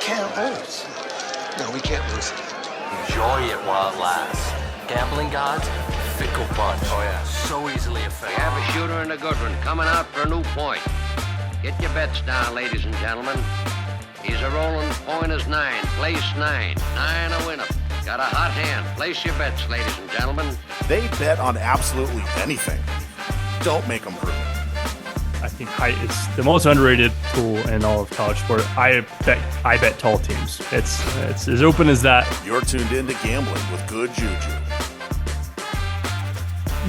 can't lose. No, we can't lose. Enjoy it while it lasts. Gambling gods, fickle bunch. Oh, yeah. So easily affected. We have a shooter and a good one coming out for a new point. Get your bets down, ladies and gentlemen. He's a rolling point is 9, place 9. 9 a winner. Got a hot hand. Place your bets, ladies and gentlemen. They bet on absolutely anything. Don't make them prove it. I think height is the most underrated tool in all of college sport. I bet tall teams. It's as open as that. You're tuned in to Gambling with Good JuJu.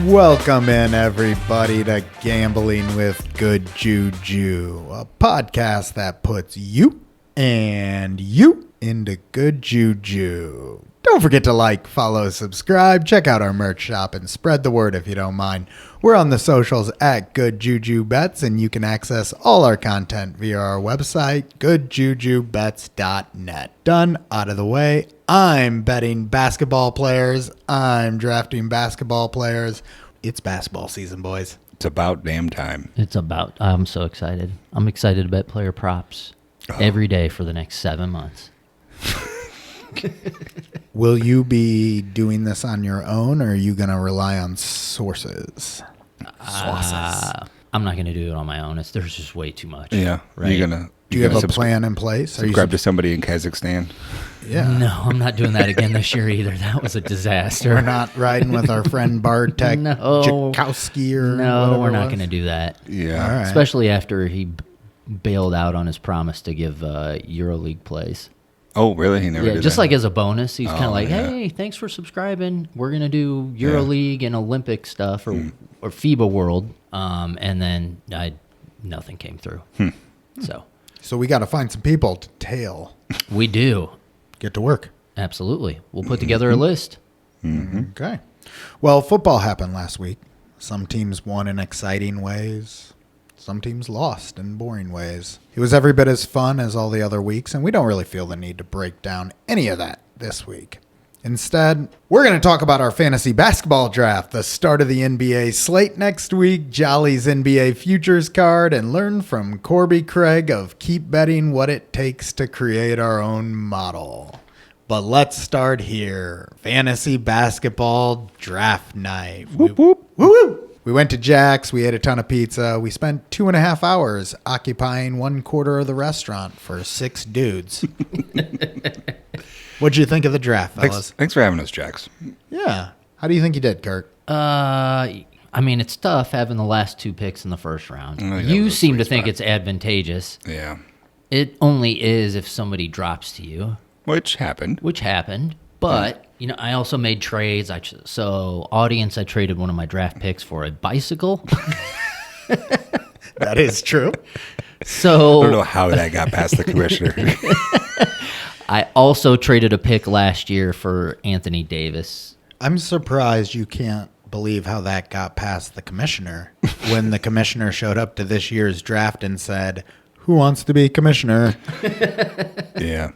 Welcome in, everybody, to Gambling with Good JuJu, a podcast that puts you and you into good juju. Don't forget to like, follow, subscribe, check out our merch shop, and spread the word if you don't mind. We're on the socials at Good JuJu Bets, and you can access all our content via our website, goodjujubets.net. Done, out of the way. I'm betting basketball players. I'm drafting basketball players. It's basketball season, boys. It's about damn time. I'm so excited. I'm excited to bet player props every day for the next 7 months. Will you be doing this on your own, or are you going to rely on sources? I'm not going to do it on my own. There's just way too much. Yeah. Right? Do you have a plan in place? Subscribe to somebody in Kazakhstan? Yeah. No, I'm not doing that again this year either. That was a disaster. We're not riding with our friend Bartek Jakowski or No, we're not going to do that. Yeah. All right. Especially after he bailed out on his promise to give EuroLeague plays. Oh, really? He never did just that? like as a bonus. He's kind of like, yeah. hey, thanks for subscribing. We're going to do EuroLeague and Olympic stuff or FIBA World. And then nothing came through. So we got to find some people to tail. We do. Get to work. Absolutely. We'll put together a list. Okay. Well, football happened last week. Some teams won in exciting ways. Some teams lost in boring ways. It was every bit as fun as all the other weeks, and we don't really feel the need to break down any of that this week. Instead, we're going to talk about our fantasy basketball draft, the start of the NBA slate next week, Jolly's NBA futures card, and learn from Corbie Craig of Keep Betting What It Takes to Create Our Own Model. But let's start here. Fantasy basketball draft night. Whoop, whoop. Woo-woo! We went to Jack's. We ate a ton of pizza. We spent 2.5 hours occupying 1/4 of the restaurant for 6 dudes. What'd you think of the draft, fellas? Thanks for having us, Jax. Yeah. How do you think you did, Kirk? I mean, it's tough having the last 2 picks in the first round. Oh, yeah, You those seem to three think spots. it's advantageous. Yeah. It only is if somebody drops to you, Which happened. But, I also made trades. So, audience, I traded one of my draft picks for a bicycle. That is true. So I don't know how that got past the commissioner. I also traded a pick last year for Anthony Davis. I'm surprised you can't believe how that got past the commissioner when the commissioner showed up to this year's draft and said, "Who wants to be commissioner?" Yeah.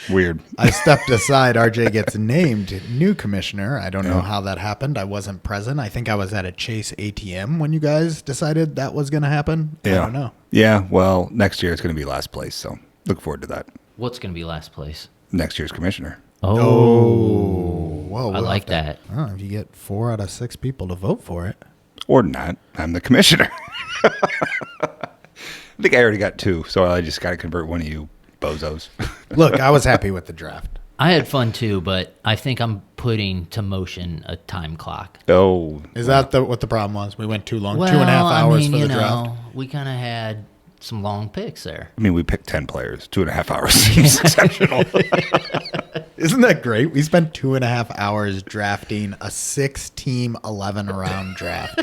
Weird. I stepped aside. RJ gets named new commissioner. I don't know how that happened. I wasn't present. I think I was at a Chase ATM when you guys decided that was going to happen. Yeah. I don't know. Yeah. Well, next year it's going to be last place. So look forward to that. What's going to be last place? Next year's commissioner. Oh, whoa. I like that. Oh, if you get 4 out of 6 people to vote for it. Or not. I'm the commissioner. I think I already got 2. So I just got to convert one of you bozos. Look, I was happy with the draft. I had fun too, but I think I'm putting to motion a time clock. Oh. Is that what the problem was? We went too long, 2.5 hours for the draft. We kind of had some long picks there. I mean, we picked 10 players. 2.5 hours seems exceptional. Isn't that great? We spent 2.5 hours drafting a 6-team, 11-round draft.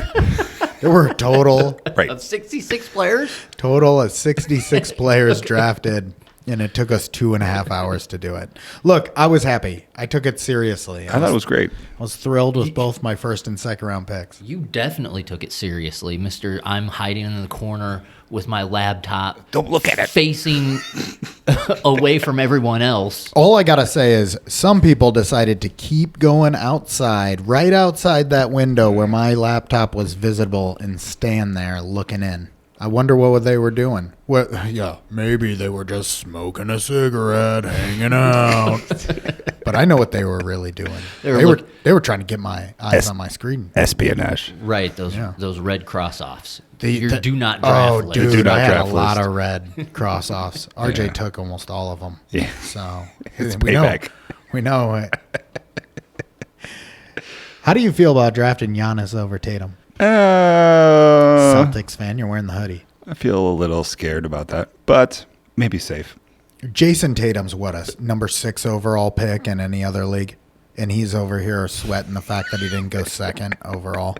There were a total Of 66 players? of 66 players drafted, and it took us 2.5 hours to do it. Look, I was happy. I took it seriously. I thought it was great. I was thrilled with both my first and second round picks. You definitely took it seriously, Mr. I'm hiding in the corner with my laptop. Don't look at it. Facing away from everyone else. All I got to say is some people decided to keep going outside, right outside that window where my laptop was visible, and stand there looking in. I wonder what they were doing. Yeah, maybe they were just smoking a cigarette, hanging out. But I know what they were really doing. They were trying to get my eyes on my screen. Espionage. Right, those red cross-offs. The do not draft list. Dude, do not I had a draft lot list. of red cross-offs. RJ Yeah. took almost all of them. Yeah. So It's we know. payback. We know it. How do you feel about drafting Giannis over Tatum? Celtics fan, you're wearing the hoodie. I feel a little scared about that, but maybe safe. Jason Tatum's number 6 overall pick in any other league, and he's over here sweating the fact that he didn't go second overall.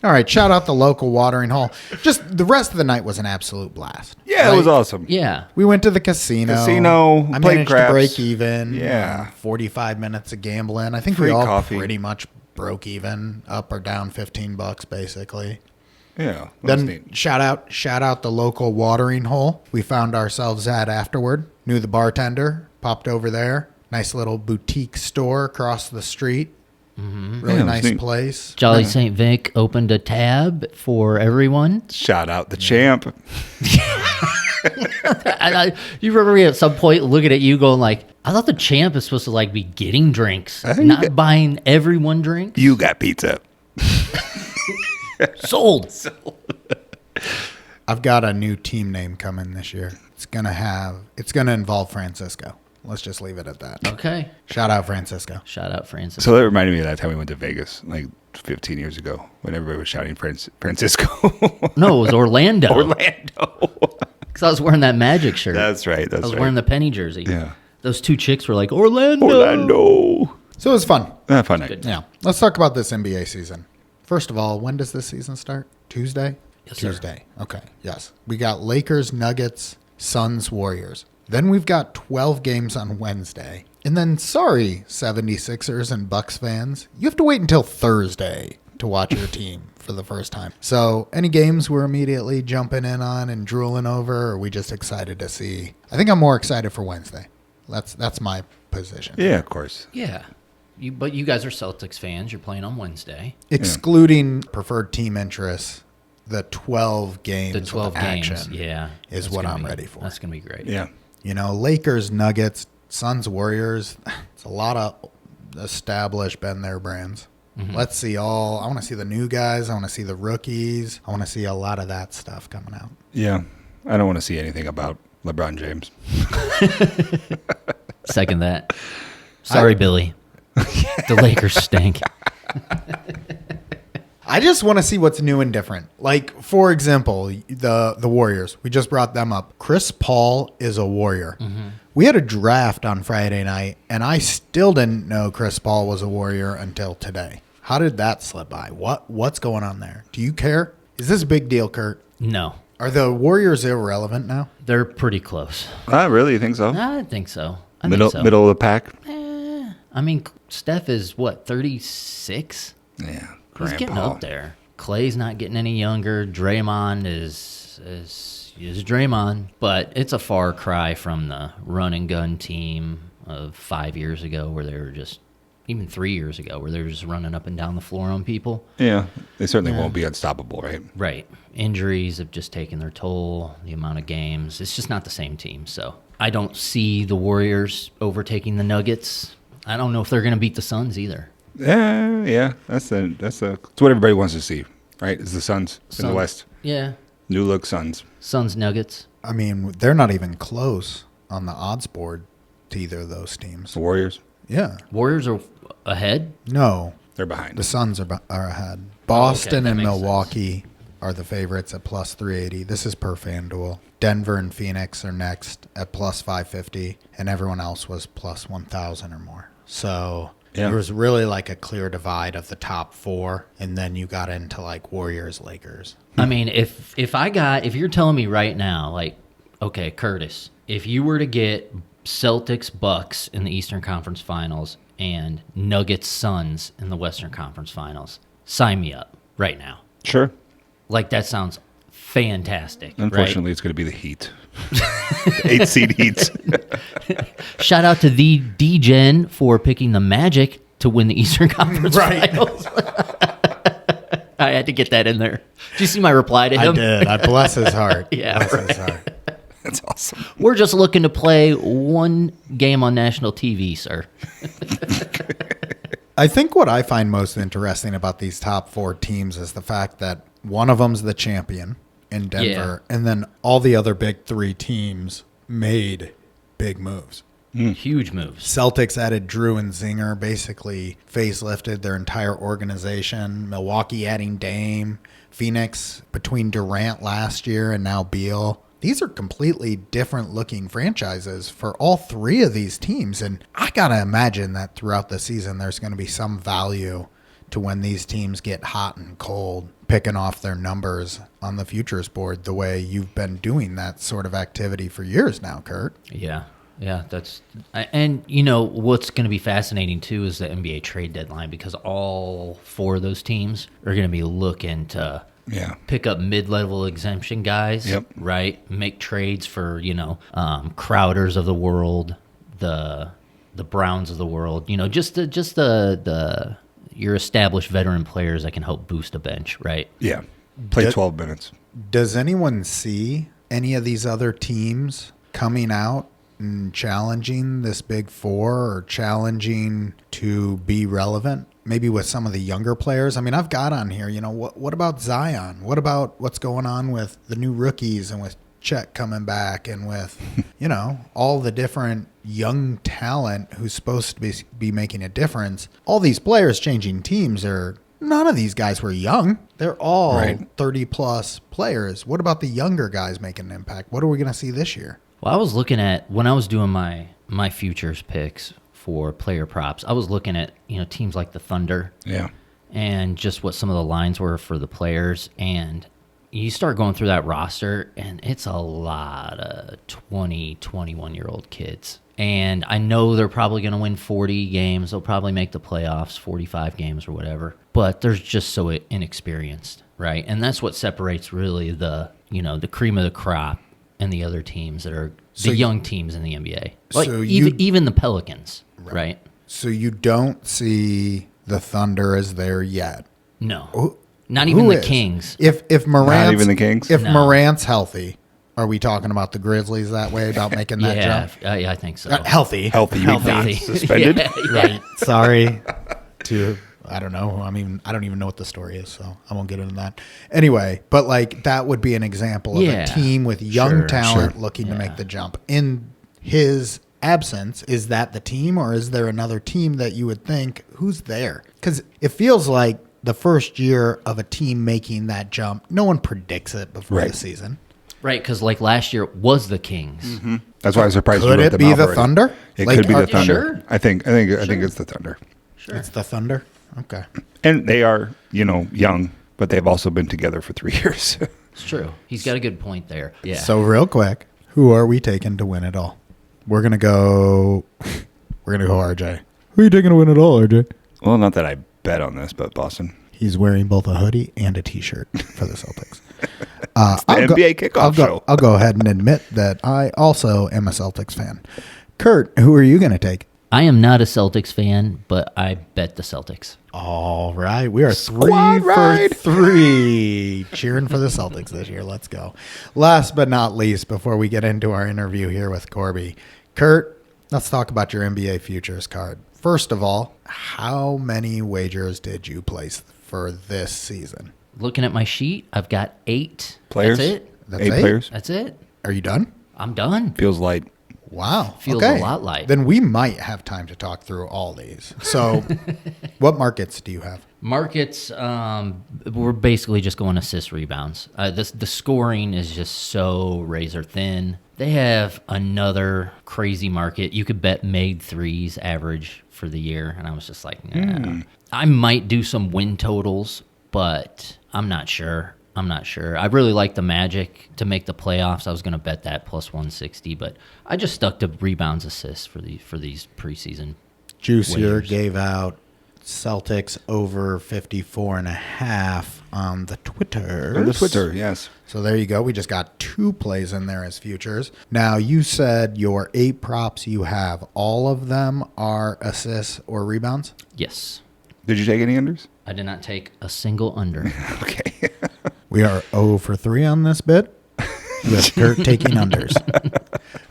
All right, shout out the local watering hole. Just the rest of the night was an absolute blast. Yeah, it was awesome. Yeah. We went to the casino. I Played managed craps. to break even. Yeah. 45 minutes of gambling. I think Free we all coffee. pretty much broke even, up or down $15 basically. Yeah. That was Then neat. shout out the local watering hole we found ourselves at afterward. Knew the bartender, popped over there. Nice little boutique store across the street. Really Yeah, it was nice neat. place. Jolly St. Vic opened a tab for everyone. Shout out the champ. You remember me at some point looking at you going like, I thought the champ is supposed to like be getting drinks, not buying everyone drinks. You got pizza. Sold. I've got a new team name coming this year. It's gonna involve Francisco. Let's just leave it at that. Okay. Shout out Francisco. Shout out Francis. So that reminded me of that time we went to Vegas, like 15 years ago, when everybody was shouting Francisco. No, it was Orlando. Orlando. Because I was wearing that Magic shirt. That's right. I was wearing the Penny jersey. Yeah. Those two chicks were like, Orlando. So it was fun. Fun night. Yeah. Let's talk about this NBA season. First of all, when does this season start? Tuesday? Yes, sir. Tuesday. Okay. Yes. We got Lakers, Nuggets, Suns, Warriors. Then we've got 12 games on Wednesday. And then, sorry, 76ers and Bucks fans, you have to wait until Thursday to watch your team for the first time. So any games we're immediately jumping in on and drooling over, or are we just excited to see? I think I'm more excited for Wednesday. That's my position. Yeah, of course. Yeah. But you guys are Celtics fans. You're playing on Wednesday. Excluding preferred team interests, the 12 games The 12 of action games. Yeah. is That's what gonna I'm be- ready for. That's going to be great. Yeah. You know, Lakers, Nuggets, Suns, Warriors, it's a lot of established, been there brands. Let's see I want to see the new guys. I want to see the rookies. I want to see a lot of that stuff coming out. Yeah. I don't want to see anything about LeBron James. Second that. Sorry, Billy. The Lakers stink. I just want to see what's new and different. Like, for example, the Warriors. We just brought them up. Chris Paul is a Warrior. We had a draft on Friday night, and I still didn't know Chris Paul was a Warrior until today. How did that slip by? What's going on there? Do you care? Is this a big deal, Kurt? No. Are the Warriors irrelevant now? They're pretty close. Really? You think so? I think so. Middle of the pack? I mean, Steph is, 36? Yeah. He's getting up there. Clay's not getting any younger. Draymond is Draymond. But it's a far cry from the run and gun team of 5 years ago where they were just, even 3 years ago, where they were just running up and down the floor on people. Yeah. They certainly won't be unstoppable, right? Right. Injuries have just taken their toll, the amount of games. It's just not the same team. So I don't see the Warriors overtaking the Nuggets. I don't know if they're going to beat the Suns either. Yeah. That's what everybody wants to see, right? Is the Suns in the West. Yeah. New look Suns. Suns, Nuggets. I mean, they're not even close on the odds board to either of those teams. The Warriors. Yeah. Warriors are ahead. No, They're behind. the Suns are ahead. Boston that and makes Milwaukee are the favorites at plus 380. This is per FanDuel. Denver and Phoenix are next at plus 550, and everyone else was plus 1,000 or more. So Yeah. there was really like a clear divide of the top four, and then you got into like Warriors, Lakers. I mean, if you're telling me right now, like, okay, Curtis, if you were to get Celtics, Bucks in the Eastern Conference Finals and Nuggets, Suns in the Western Conference Finals, sign me up right now. Sure. Like, that sounds fantastic. Unfortunately, it's going to be the Heat. The 8-seed Heat. Right? Shout out to the D-Gen for picking the Magic to win the Eastern Conference Finals. I had to get that in there. Did you see my reply to him? I did. I bless his heart. Yeah, Bless right. his heart. That's awesome. We're just looking to play one game on national TV, sir. I think what I find most interesting about these top 4 teams is the fact that one of them's the champion in Denver, and then all the other big 3 teams made big moves. Huge moves. Celtics added Drew and Zinger, basically facelifted their entire organization. Milwaukee adding Dame. Phoenix between Durant last year and now Beal. These are completely different looking franchises for all 3 of these teams. And I got to imagine that throughout the season, there's going to be some value to when these teams get hot and cold, picking off their numbers on the futures board the way you've been doing that sort of activity for years now, Kurt. Yeah. Yeah, and you know what's going to be fascinating too is the NBA trade deadline, because all 4 of those teams are going to be looking to pick up mid-level exemption guys, right? Make trades for Crowders of the world, the Browns of the world, just the your established veteran players that can help boost a bench, right? Yeah, play 12 minutes. Does anyone see any of these other teams coming out and challenging this big 4 or challenging to be relevant? Maybe with some of the younger players. I mean, I've got on here, what about Zion? What about what's going on with the new rookies and with Chet coming back and with, all the different young talent who's supposed to be making a difference? All these players changing teams none of these guys were young. They're all 30-plus players. What about the younger guys making an impact? What are we going to see this year? Well, I was looking at, when I was doing my futures picks for player props, I was looking at, teams like the Thunder. Yeah. And just what some of the lines were for the players. And you start going through that roster, and it's a lot of 20, 21-year-old kids. And I know they're probably going to win 40 games. They'll probably make the playoffs, 45 games or whatever. But they're just so inexperienced, right? And that's what separates really the cream of the crop and the other teams that are the young teams in the NBA. Like so even the Pelicans, right? So you don't see the Thunder as there yet? No. Not even the is? Kings. If Morant's, Not even the Kings? If No. Morant's healthy, are we talking about the Grizzlies that way about making that jump? Yeah, I think so. Healthy. Healthy, you mean not suspended? Right. Sorry I don't know. I mean, I don't even know what the story is, so I won't get into that. Anyway, but that would be an example of a team with young talent looking to make the jump. In his absence, is that the team, or is there another team that you would think, who's there? Because it feels like the first year of a team making that jump, no one predicts it before the season. Right, because last year was the Kings. Mm-hmm. That's why I was surprised. Could you wrote it them be out the already. Thunder? It could be the Thunder. Sure. I think it's the Thunder. Sure. It's the Thunder? Okay. And they are, young, but they've also been together for 3 years. It's true. He's got a good point there. Yeah. So real quick, who are we taking to win it all? We're gonna go RJ. Who are you taking to win it all, RJ? Well, not that I bet on this, but Boston. He's wearing both a hoodie and a T-shirt for the Celtics. NBA kickoff show. I'll go ahead and admit that I also am a Celtics fan. Kurt, who are you going to take? I am not a Celtics fan, but I bet the Celtics. All right. We are Squad 3 ride. for 3 cheering for the Celtics this year. Let's go. Last but not least, before we get into our interview here with Corbie, Kurt, let's talk about your NBA futures card. First of all, how many wagers did you place for this season? Looking at my sheet, I've got 8 Players? That's it. That's 8 8? players? That's it. Are you done? I'm done. Feels light. Wow. Feels okay. a lot light. Then we might have time to talk through all these. So what markets do you have? Markets, we're basically just going assist rebounds. The scoring is just so razor thin. They have another crazy market. You could bet made threes average for the year, and I was just like, nah. I might do some win totals, but I'm not sure. I really like the Magic to make the playoffs. I was going to bet that plus 160, but I just stuck to rebounds, assists for these preseason. Juicier wagers. gave out Celtics over 54.5 on the Twitter. On the Twitter, yes. So there you go. We just got 2 plays in there as futures. Now, you said your 8 props you have, all of them are assists or rebounds? Yes. Did you take any unders? I did not take a single under. Okay. We are 0 for 3 on this bit, with Kurt taking unders.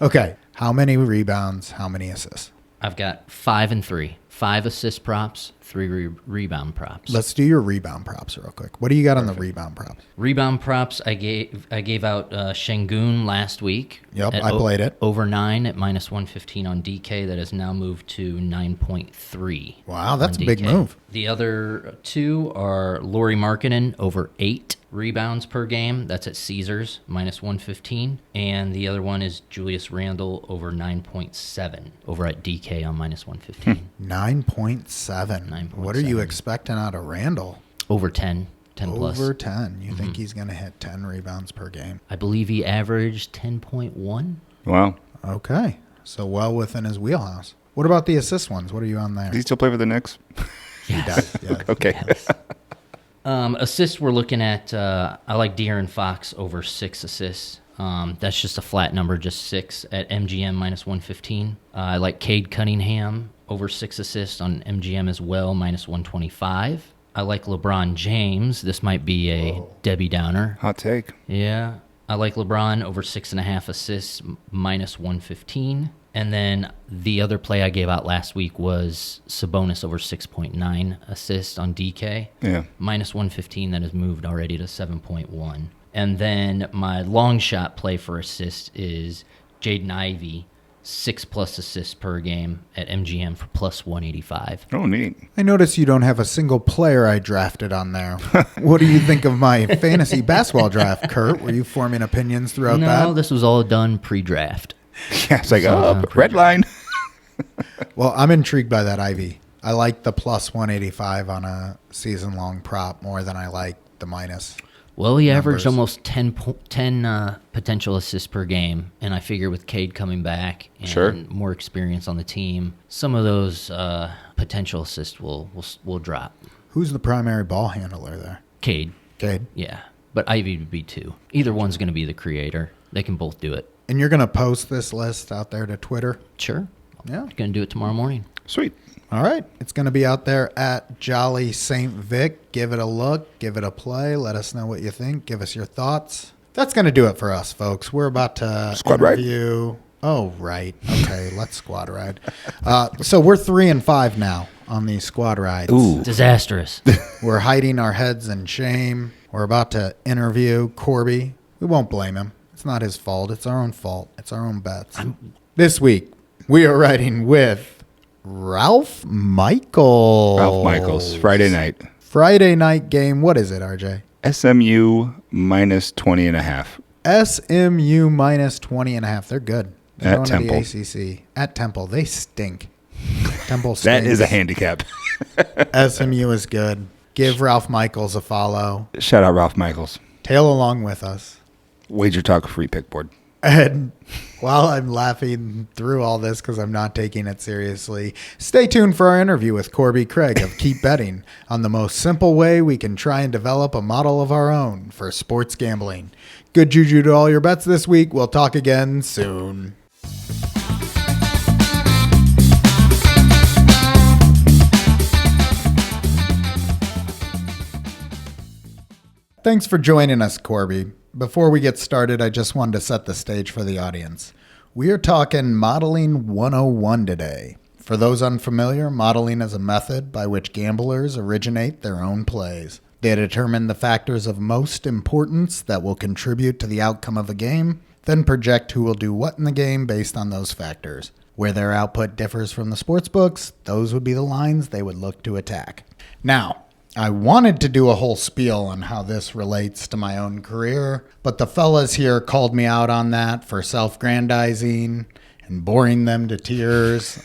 Okay, how many rebounds, how many assists? I've got 5 and 3. 5 assist props, 3 rebound props. Let's do your rebound props real quick. What do you got on the rebound props? Rebound props, I gave out Şengün last week. Yep, at I played it. Over 9 at minus 115 on DK. That has now moved to 9.3. Wow, that's on a big DK. move. The other 2 are Lauri Markkanen over 8 rebounds per game. That's at Caesars, minus 115. And the other one is Julius Randle over 9.7 over at DK on minus 115. 9.7. What are you expecting out of Randall? Over 10 plus. Over 10. You think he's going to hit 10 rebounds per game? I believe he averaged 10.1. Wow. Okay. So well within his wheelhouse. What about the assist ones? What are you on there? Does he still play for the Knicks? He does. Yeah. Okay. Yes. Assists, we're looking at, I like De'Aaron Fox over 6 assists. That's just a flat number, just 6 at MGM minus 115. I like Cade Cunningham over 6 assists on MGM as well, minus 125. I like LeBron James. This might be a Debbie Downer. Hot take. Yeah. I like LeBron over 6.5 assists, minus 115. And then the other play I gave out last week was Sabonis over 6.9 assists on DK. Yeah. Minus 115, that has moved already to 7.1. And then my long shot play for assists is Jaden Ivey, 6+ assists per game at MGM for plus 185. Oh, neat. I notice you don't have a single player I drafted on there. What do you think of my fantasy basketball draft, Kurt? Were you forming opinions throughout that? No, this was all done pre-draft. Yeah, it's like, So, red line. Well, I'm intrigued by that Ivy. I like the plus 185 on a season-long prop more than I like the minus. Well, he averaged numbers. almost 10 potential assists per game, and I figure with Cade coming back and Sure. more experience on the team, some of those potential assists will drop. Who's the primary ball handler there? Cade, Cade. yeah, but Ivy would be 2. Either one's going to be the creator. They can both do it. And you're going to post this list out there to Twitter? Sure. Yeah. Going to do it tomorrow morning. Sweet. All right. It's going to be out there at Jolly St. Vic. Give it a look. Give it a play. Let us know what you think. Give us your thoughts. That's going to do it for us, folks. We're about to Squad ride. interview. Oh, right. Okay, let's squad ride. So we're 3 and 5 now on these squad rides. Ooh. Disastrous. We're hiding our heads in shame. We're about to interview Corbie. We won't blame him. It's not his fault. It's our own fault. It's our own bets. This week, we are riding with Ralph Michaels. Ralph Michaels, Friday night. Friday night game. What is it, RJ? SMU minus 20.5. SMU minus 20.5. They're good. They're At going Temple. to the ACC. At Temple. They stink. Temple stinks. That is a handicap. SMU is good. Give Ralph Michaels a follow. Shout out Ralph Michaels. Tail along with us. Wager Talk free pick board. And while I'm laughing through all this because I'm not taking it seriously, stay tuned for our interview with Corbie Craig of Keep Betting on the most simple way we can try and develop a model of our own for sports gambling. Good juju to all your bets this week. We'll talk again soon. Thanks for joining us, Corbie. Before we get started, I just wanted to set the stage for the audience. We are talking Modeling 101 today. For those unfamiliar, modeling is a method by which gamblers originate their own plays. They determine the factors of most importance that will contribute to the outcome of a game, then project who will do what in the game based on those factors. Where their output differs from the sportsbooks, those would be the lines they would look to attack. Now, I wanted to do a whole spiel on how this relates to my own career, but the fellas here called me out on that for self-grandizing and boring them to tears.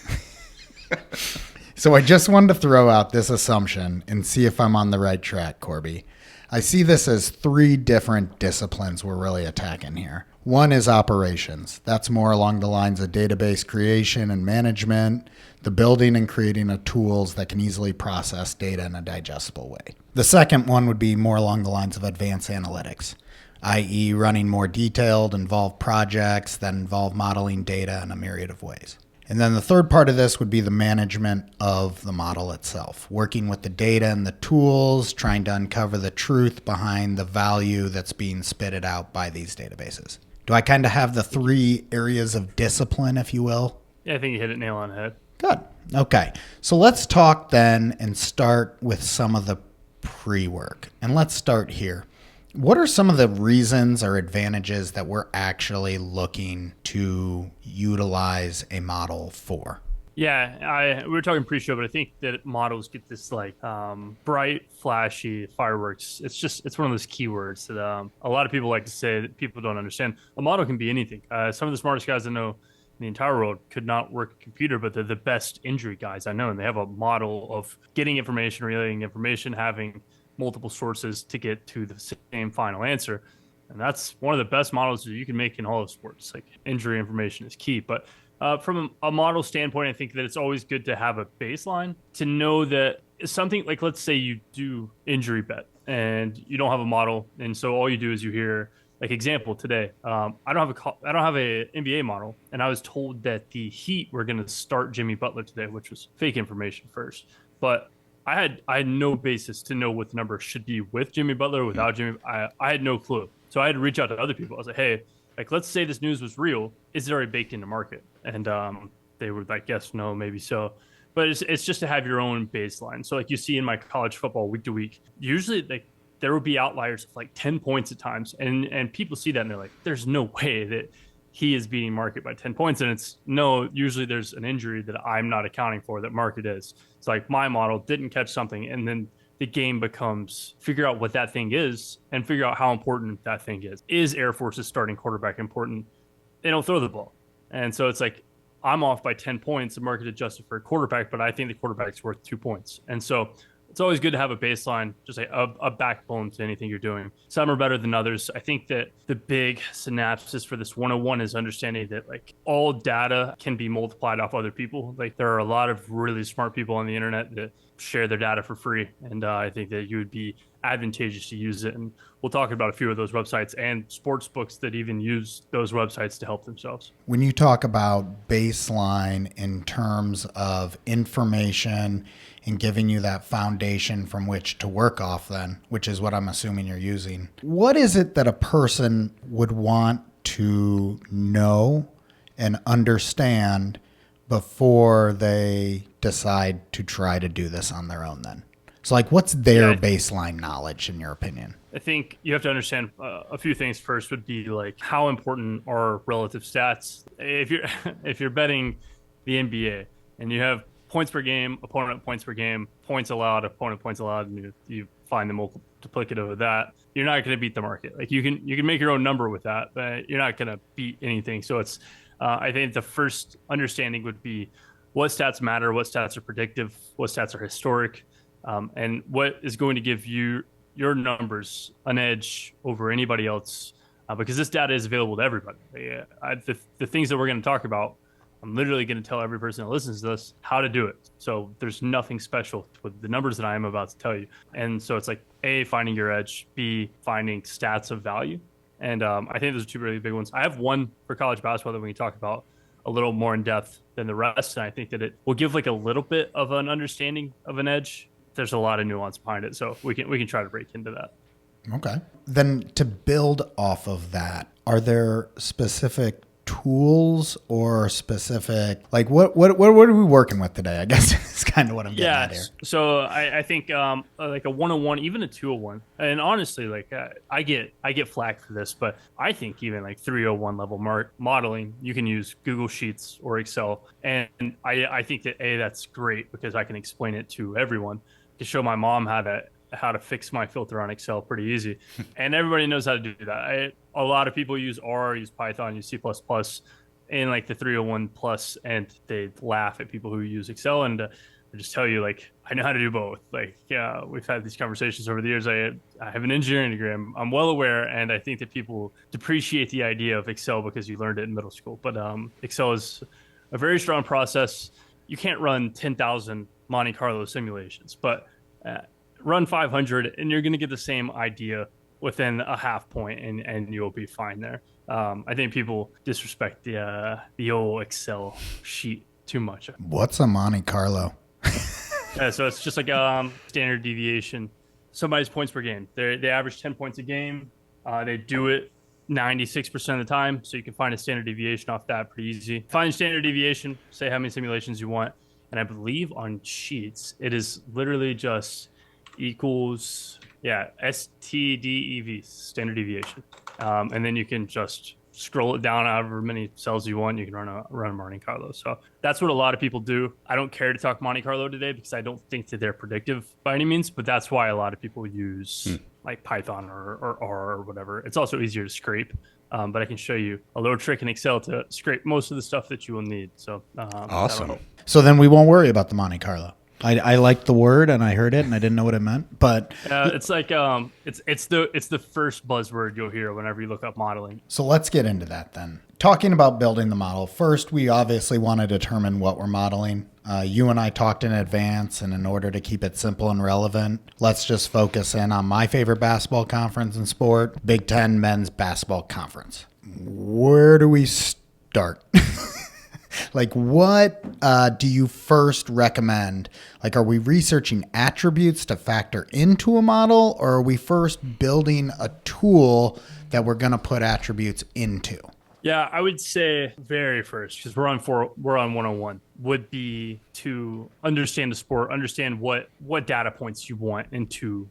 So I just wanted to throw out this assumption and see if I'm on the right track, Corbie. I see this as 3 different disciplines we're really attacking here. One is operations. That's more along the lines of database creation and management, the building and creating of tools that can easily process data in a digestible way. The second one would be more along the lines of advanced analytics, i.e. running more detailed, involved projects that involve modeling data in a myriad of ways. And then the third part of this would be the management of the model itself, working with the data and the tools, trying to uncover the truth behind the value that's being spitted out by these databases. Do I kind of have the 3 areas of discipline, if you will? Yeah, I think you hit it nail on the head. Good. Okay. So let's talk then and start with some of the pre-work. And let's start here. What are some of the reasons or advantages that we're actually looking to utilize a model for? Yeah, we were talking pre-show, but I think that models get this like bright, flashy fireworks. It's one of those keywords that a lot of people like to say that people don't understand. A model can be anything. Some of the smartest guys I know in the entire world could not work a computer, but they're the best injury guys I know, and they have a model of getting information, relaying information, having multiple sources to get to the same final answer. And that's one of the best models that you can make in all of sports. Like injury information is key. But from a model standpoint, I think that it's always good to have a baseline to know that something like, let's say you do injury bet and you don't have a model. And so all you do is you hear, like example today, I don't have a NBA model. And I was told that the Heat were going to start Jimmy Butler today, which was fake information first. But I had no basis to know what the number should be with Jimmy Butler, without Jimmy. I had no clue. So I had to reach out to other people. I was like, hey, like, let's say this news was real. Is it already baked into market? And they were like, yes, no, maybe so. But it's just to have your own baseline. So like you see in my college football week to week, usually like there will be outliers of like 10 points at times. And people see that and they're like, there's no way that he is beating market by 10 points. And it's no, usually there's an injury that I'm not accounting for that market is. It's like my model didn't catch something. And then the game becomes figure out what that thing is and figure out how important that thing is. Is Air Force's starting quarterback important? They don't throw the ball. And so it's like, I'm off by 10 points, the market adjusted for a quarterback, but I think the quarterback's worth 2 points. And so it's always good to have a baseline, just a backbone to anything you're doing. Some are better than others. I think that the big synopsis for this 101 is understanding that like all data can be multiplied off other people. Like there are a lot of really smart people on the internet that share their data for free. And I think that you would be advantageous to use it. And we'll talk about a few of those websites and sports books that even use those websites to help themselves. When you talk about baseline in terms of information and giving you that foundation from which to work off then, which is what I'm assuming you're using, what is it that a person would want to know and understand before they decide to try to do this on their own then? So like what's their baseline knowledge in your opinion? I think you have to understand a few things. First would be like how important are relative stats. If you're betting the NBA and you have points per game, opponent points per game, points allowed, opponent points allowed, and you find the multiplicative of that, you're not going to beat the market. Like you can make your own number with that, but you're not going to beat anything. So it's I think the first understanding would be what stats matter, what stats are predictive, what stats are historic, and what is going to give you your numbers an edge over anybody else, because this data is available to everybody. The things that we're going to talk about, I'm literally going to tell every person that listens to this how to do it. So there's nothing special with the numbers that I am about to tell you. And so it's like A, finding your edge, B, finding stats of value. And I think those are two really big ones. I have one for college basketball that we can talk about a little more in depth than the rest. And I think that it will give like a little bit of an understanding of an edge. There's a lot of nuance behind it. So we can try to break into that. Okay. Then to build off of that, are there specific tools or specific, like what are we working with today? I guess is kind of what I'm getting at here. So I think like a 101, even a 201, and honestly, like I get flack for this, but I think even like 301 level modeling, you can use Google Sheets or Excel, and I think that that's great because I can explain it to everyone. To show my mom how to fix my filter on Excel pretty easy. And everybody knows how to do that. A lot of people use R, use Python, use C++ in like the 301 plus, and they laugh at people who use Excel. And I just tell you, like, I know how to do both. Like, yeah, we've had these conversations over the years. I have an engineering degree. I'm well aware. And I think that people depreciate the idea of Excel because you learned it in middle school. But Excel is a very strong process. You can't run 10,000 Monte Carlo simulations, but run 500 and you're going to get the same idea within a half point, and you'll be fine there. I think people disrespect the old Excel sheet too much. What's a Monte Carlo? Yeah, so it's just like standard deviation. Somebody's points per game. They average 10 points a game. They do it 96% of the time, so you can find a standard deviation off that pretty easy. Find standard deviation, say how many simulations you want, and I believe on Sheets it is literally just equals STDEV, standard deviation, and then you can just scroll it down however many cells you want. You can run a Monte Carlo. So that's what a lot of people do. I don't care to talk Monte Carlo today because I don't think that they're predictive by any means, but that's why a lot of people use like Python or R or whatever. It's also easier to scrape. But I can show you a little trick in Excel to scrape most of the stuff that you will need. So awesome. So then we won't worry about the Monte Carlo. I liked the word and I heard it and I didn't know what it meant, but it's like it's the first buzzword you'll hear whenever you look up modeling. So let's get into that then. Talking about building the model, first we obviously want to determine what we're modeling. You and I talked in advance, and in order to keep it simple and relevant, let's just focus in on my favorite basketball conference in sport, Big Ten Men's Basketball Conference. Where do we start? Like, what do you first recommend? Like, are we researching attributes to factor into a model, or are we first building a tool that we're going to put attributes into? Yeah, I would say very first, because we're on 101, would be to understand the sport, understand what data points you want into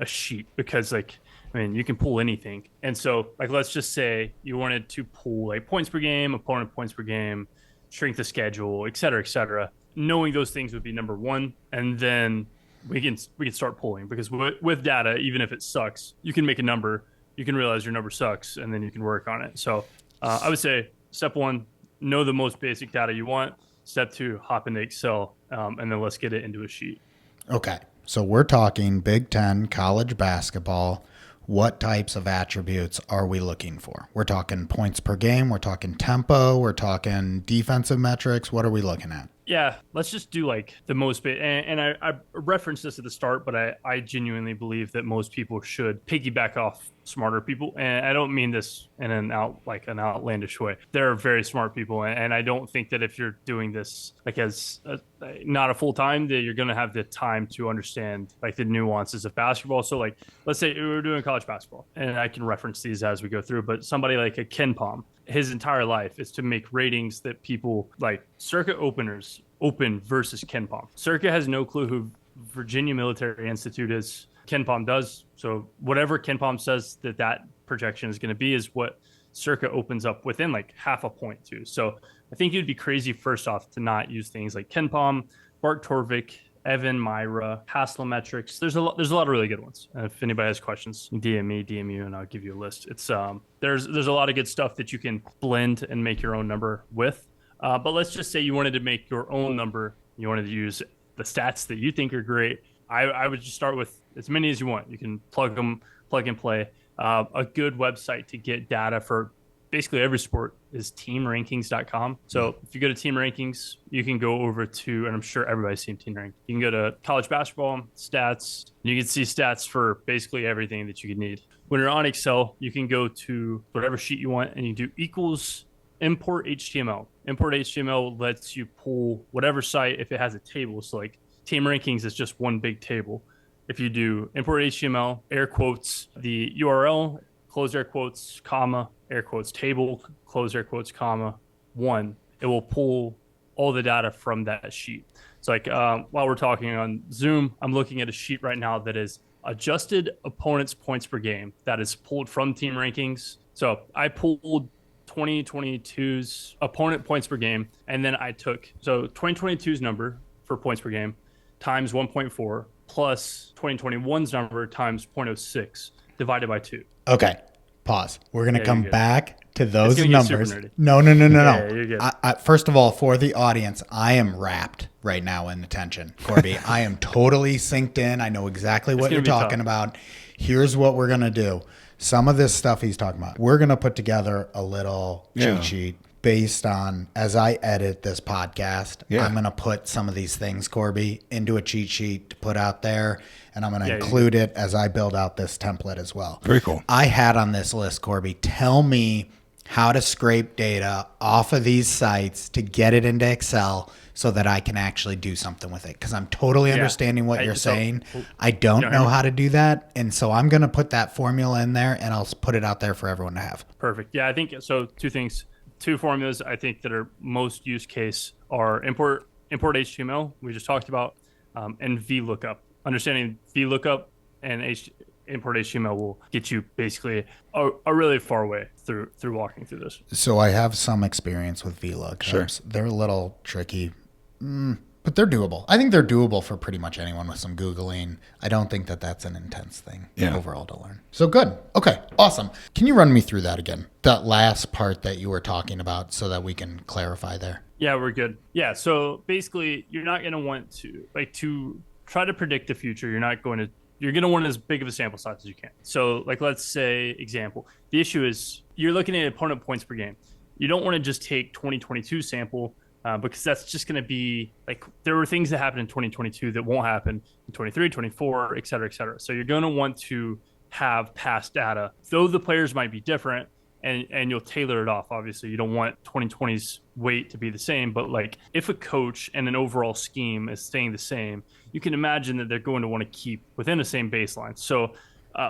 a sheet, because like, I mean, you can pull anything. And so like, let's just say you wanted to pull like points per game, opponent points per game, strength of schedule, et cetera, et cetera. Knowing those things would be number one. And then we can start pulling, because with data, even if it sucks, you can make a number, you can realize your number sucks, and then you can work on it. So I would say step one, know the most basic data you want. Step two, hop into Excel, and then let's get it into a sheet. Okay. So we're talking Big Ten college basketball. What types of attributes are we looking for? We're talking points per game. We're talking tempo. We're talking defensive metrics. What are we looking at? Yeah, let's just do like the most and I referenced this at the start, but I genuinely believe that most people should piggyback off smarter people, and I don't mean this in an outlandish way. There are very smart people, and I don't think that if you're doing this like as not a full time, that you're going to have the time to understand like the nuances of basketball. So like, let's say we're doing college basketball, and I can reference these as we go through, but somebody like a Ken Pom, his entire life is to make ratings that people like circuit openers open versus Ken Pom. Circa has no clue who Virginia Military Institute is. Ken Pom does. So whatever Ken Pom says that projection is going to be is what Circa opens up within like half a point too. So I think you'd be crazy first off to not use things like Ken Pom, Bart Torvik, Evan Myra, Hasslemetrics. There's a lot of really good ones. If anybody has questions, DM me, DM you, and I'll give you a list. It's there's a lot of good stuff that you can blend and make your own number with. But let's just say you wanted to make your own number. You wanted to use the stats that you think are great. I would just start with as many as you want. You can plug and play. A good website to get data for basically every sport is teamrankings.com. So if you go to Team Rankings, you can go over to, and I'm sure everybody's seen Team Rankings. You can go to college basketball stats. You can see stats for basically everything that you could need. When you're on Excel, you can go to whatever sheet you want and you do equals import HTML. Import HTML lets you pull whatever site if it has a table. So like Team Rankings is just one big table. If you do import HTML, air quotes, the URL, close air quotes, comma, air quotes, table, close air quotes, comma, 1, it will pull all the data from that sheet. It's like while we're talking on Zoom, I'm looking at a sheet right now that is adjusted opponents' points per game that is pulled from Team Rankings. So I pulled 2022's opponent points per game, and then I took 2022's number for points per game times 1.4 plus 2021's number times 0.06 divided by 2. Okay, pause. We're going to come back to those It's gonna get super numbers. nerdy. No. Yeah, you're good. First of all, for the audience, I am wrapped right now in attention, Corbie. I am totally synced in. I know exactly what you're talking about. Here's what we're going to do. Some of this stuff he's talking about, we're going to put together a little cheat sheet based on, as I edit this podcast, I'm going to put some of these things, Corbie, into a cheat sheet to put out there, and I'm going to include it as I build out this template as well. Very cool. I had on this list, Corbie, tell me how to scrape data off of these sites to get it into Excel so that I can actually do something with it. Because I'm totally understanding what you're saying. I don't know how to do that. And so I'm going to put that formula in there and I'll put it out there for everyone to have. Perfect. Yeah, I think so. Two formulas I think that are most use case are import HTML, we just talked about, and VLOOKUP. Understanding VLOOKUP and import HTML will get you basically a really far way through walking through this. So I have some experience with VLOOKUPs. Sure. They're a little tricky, but they're doable. I think they're doable for pretty much anyone with some Googling. I don't think that that's an intense thing overall to learn. So good. Okay, awesome. Can you run me through that again? That last part that you were talking about so that we can clarify there. Yeah, we're good. Yeah, so basically you're not going to want to try to predict the future. You're going to want as big of a sample size as you can. So let's say example, the issue is you're looking at opponent points per game. You don't want to just take 2022 sample because that's just going to be there were things that happened in 2022 that won't happen in 23, 24, et cetera, et cetera. So you're going to want to have past data, though the players might be different. And you'll tailor it off. Obviously, you don't want 2020's weight to be the same, but if a coach and an overall scheme is staying the same, you can imagine that they're going to want to keep within the same baseline. So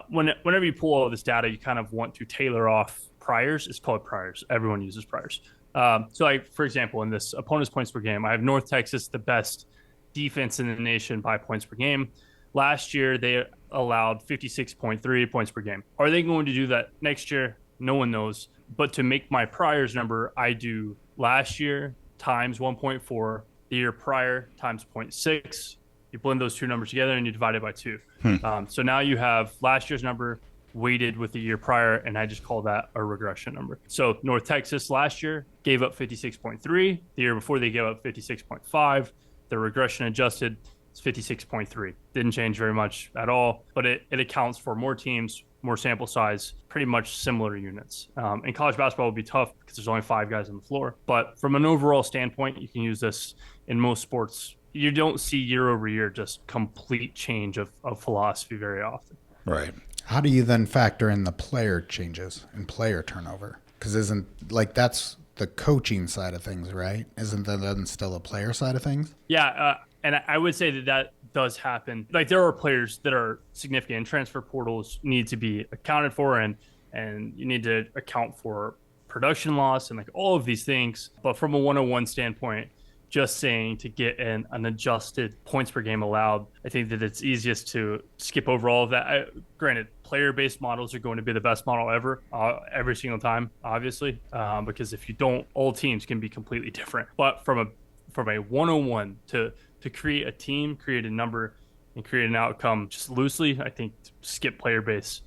whenever you pull all this data, you kind of want to tailor off priors. It's called priors. Everyone uses priors. So for example, in this opponent's points per game, I have North Texas, the best defense in the nation by points per game. Last year, they allowed 56.3 points per game. Are they going to do that next year? No one knows. But to make my priors number, I do last year times 1.4, the year prior times 0.6. You blend those two numbers together and you divide it by 2. So now you have last year's number weighted with the year prior, and I just call that a regression number. So North Texas last year gave up 56.3. The year before they gave up 56.5. The regression adjusted is 56.3. Didn't change very much at all, but it accounts for more teams, more sample size, pretty much similar units. In college basketball, it would be tough because there's only 5 guys on the floor. But from an overall standpoint, you can use this in most sports. You don't see year over year just complete change of philosophy very often. Right. How do you then factor in the player changes and player turnover? Because that's the coaching side of things, right? Isn't that then still a player side of things? Yeah, and I would say that does happen. There are players that are significant, and transfer portals need to be accounted for, and you need to account for production loss and all of these things. But from a 101 standpoint, just saying to get an adjusted points per game allowed, I think that it's easiest to skip over all of that. Granted, player-based models are going to be the best model ever, every single time, obviously, because if you don't, all teams can be completely different. But from a 101 to create a team, create a number, and create an outcome just loosely, I think skip player base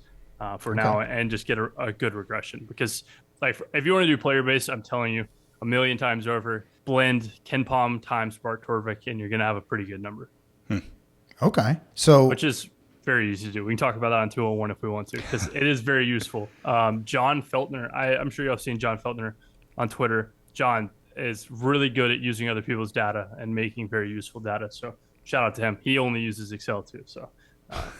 for now and just get a good regression. Because if you want to do player base, I'm telling you a million times over, blend Ken Palm times Bart Torvik, and you're going to have a pretty good number. Okay. So which is very easy to do. We can talk about that on 201 if we want to, because it is very useful. John Feltner, I'm sure you all seen John Feltner on Twitter. John is really good at using other people's data and making very useful data. So shout out to him. He only uses Excel too. So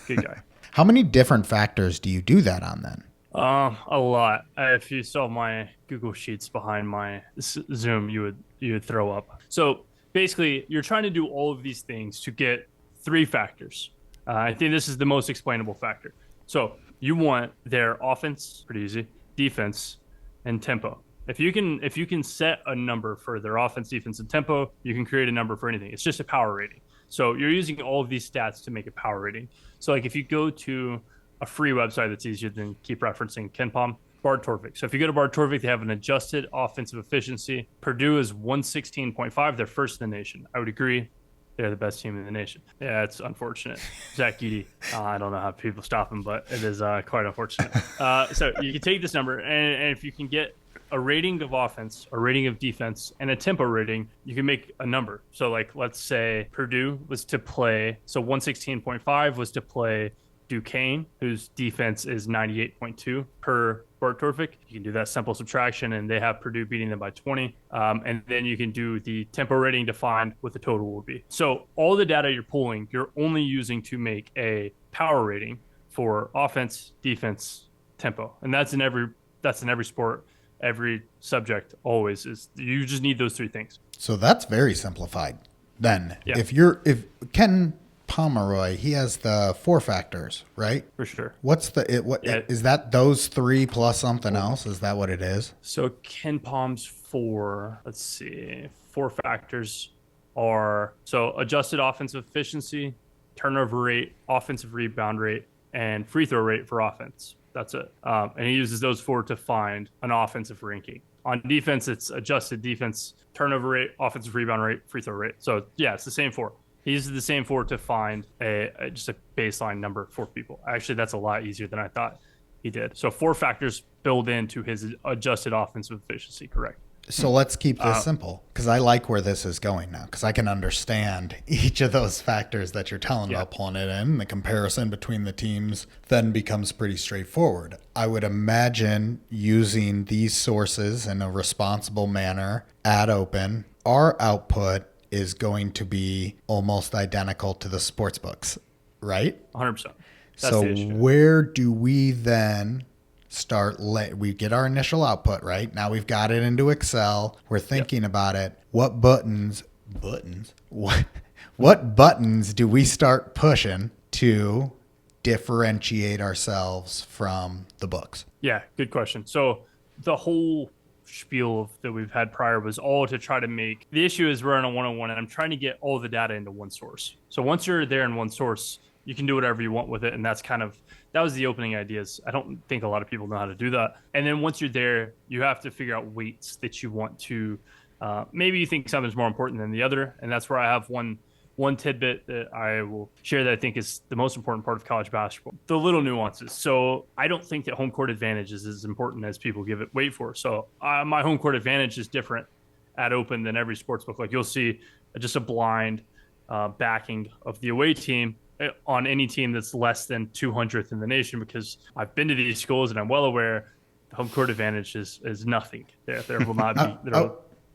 good guy. How many different factors do you do that on then? A lot. If you saw my Google Sheets behind my Zoom, you would throw up. So basically, you're trying to do all of these things to get 3 factors. I think this is the most explainable factor. So you want their offense, pretty easy, defense, and tempo. If you can set a number for their offense, defense, and tempo, you can create a number for anything. It's just a power rating. So you're using all of these stats to make a power rating. So if you go to a free website that's easier than keep referencing Ken Palm, Bart Torvik. So if you go to Bart Torvik, they have an adjusted offensive efficiency. Purdue is 116.5. They're first in the nation. I would agree. They're the best team in the nation. Yeah, it's unfortunate. Zach Edey, I don't know how people stop him, but it is quite unfortunate. So you can take this number, and if you can get a rating of offense, a rating of defense, and a tempo rating, you can make a number. So let's say Purdue was to play, so 116.5 was to play Duquesne, whose defense is 98.2 per Bart Torvik. You can do that simple subtraction, and they have Purdue beating them by 20. And then you can do the tempo rating to find what the total will be. So all the data you're pulling, you're only using to make a power rating for offense, defense, tempo, and that's in every sport. every subject always is you just need those three things. So that's very simplified. Then, Yeah. if Ken Pomeroy, he has the 4 factors, right? For sure. What's is that those 3 plus something else? Is that what it is? So Ken Palm's 4 factors are adjusted offensive efficiency, turnover rate, offensive rebound rate, and free throw rate for offense. That's it. And he uses those 4 to find an offensive ranking. On defense, it's adjusted defense, turnover rate, offensive rebound rate, free throw rate. So yeah, it's the same 4. He uses the same 4 to find just a baseline number for people. Actually, that's a lot easier than I thought he did. So 4 factors build into his adjusted offensive efficiency, correct? So let's keep this simple, because I like where this is going now, because I can understand each of those factors that you're telling about pulling it in. The comparison between the teams then becomes pretty straightforward. I would imagine using these sources in a responsible manner at open, our output is going to be almost identical to the sports books, right? 100%. So where do we then start? We get our initial output, right? Now we've got it into Excel. We're thinking about it. What buttons? What buttons do we start pushing to differentiate ourselves from the books? Yeah, good question. So the whole spiel that we've had prior was all to try to make the issue is we're on a one-on-one and I'm trying to get all the data into one source. So once you're there in one source, you can do whatever you want with it. And that was the opening ideas. I don't think a lot of people know how to do that. And then once you're there, you have to figure out weights that you want to, maybe you think something's more important than the other. And that's where I have one tidbit that I will share that I think is the most important part of college basketball. The little nuances. So I don't think that home court advantage is as important as people give it weight for. So my home court advantage is different at open than every sports book. Like you'll see just a blind backing of the away team on any team that's less than 200th in the nation, because I've been to these schools and I'm well aware the home court advantage is nothing. There will not be.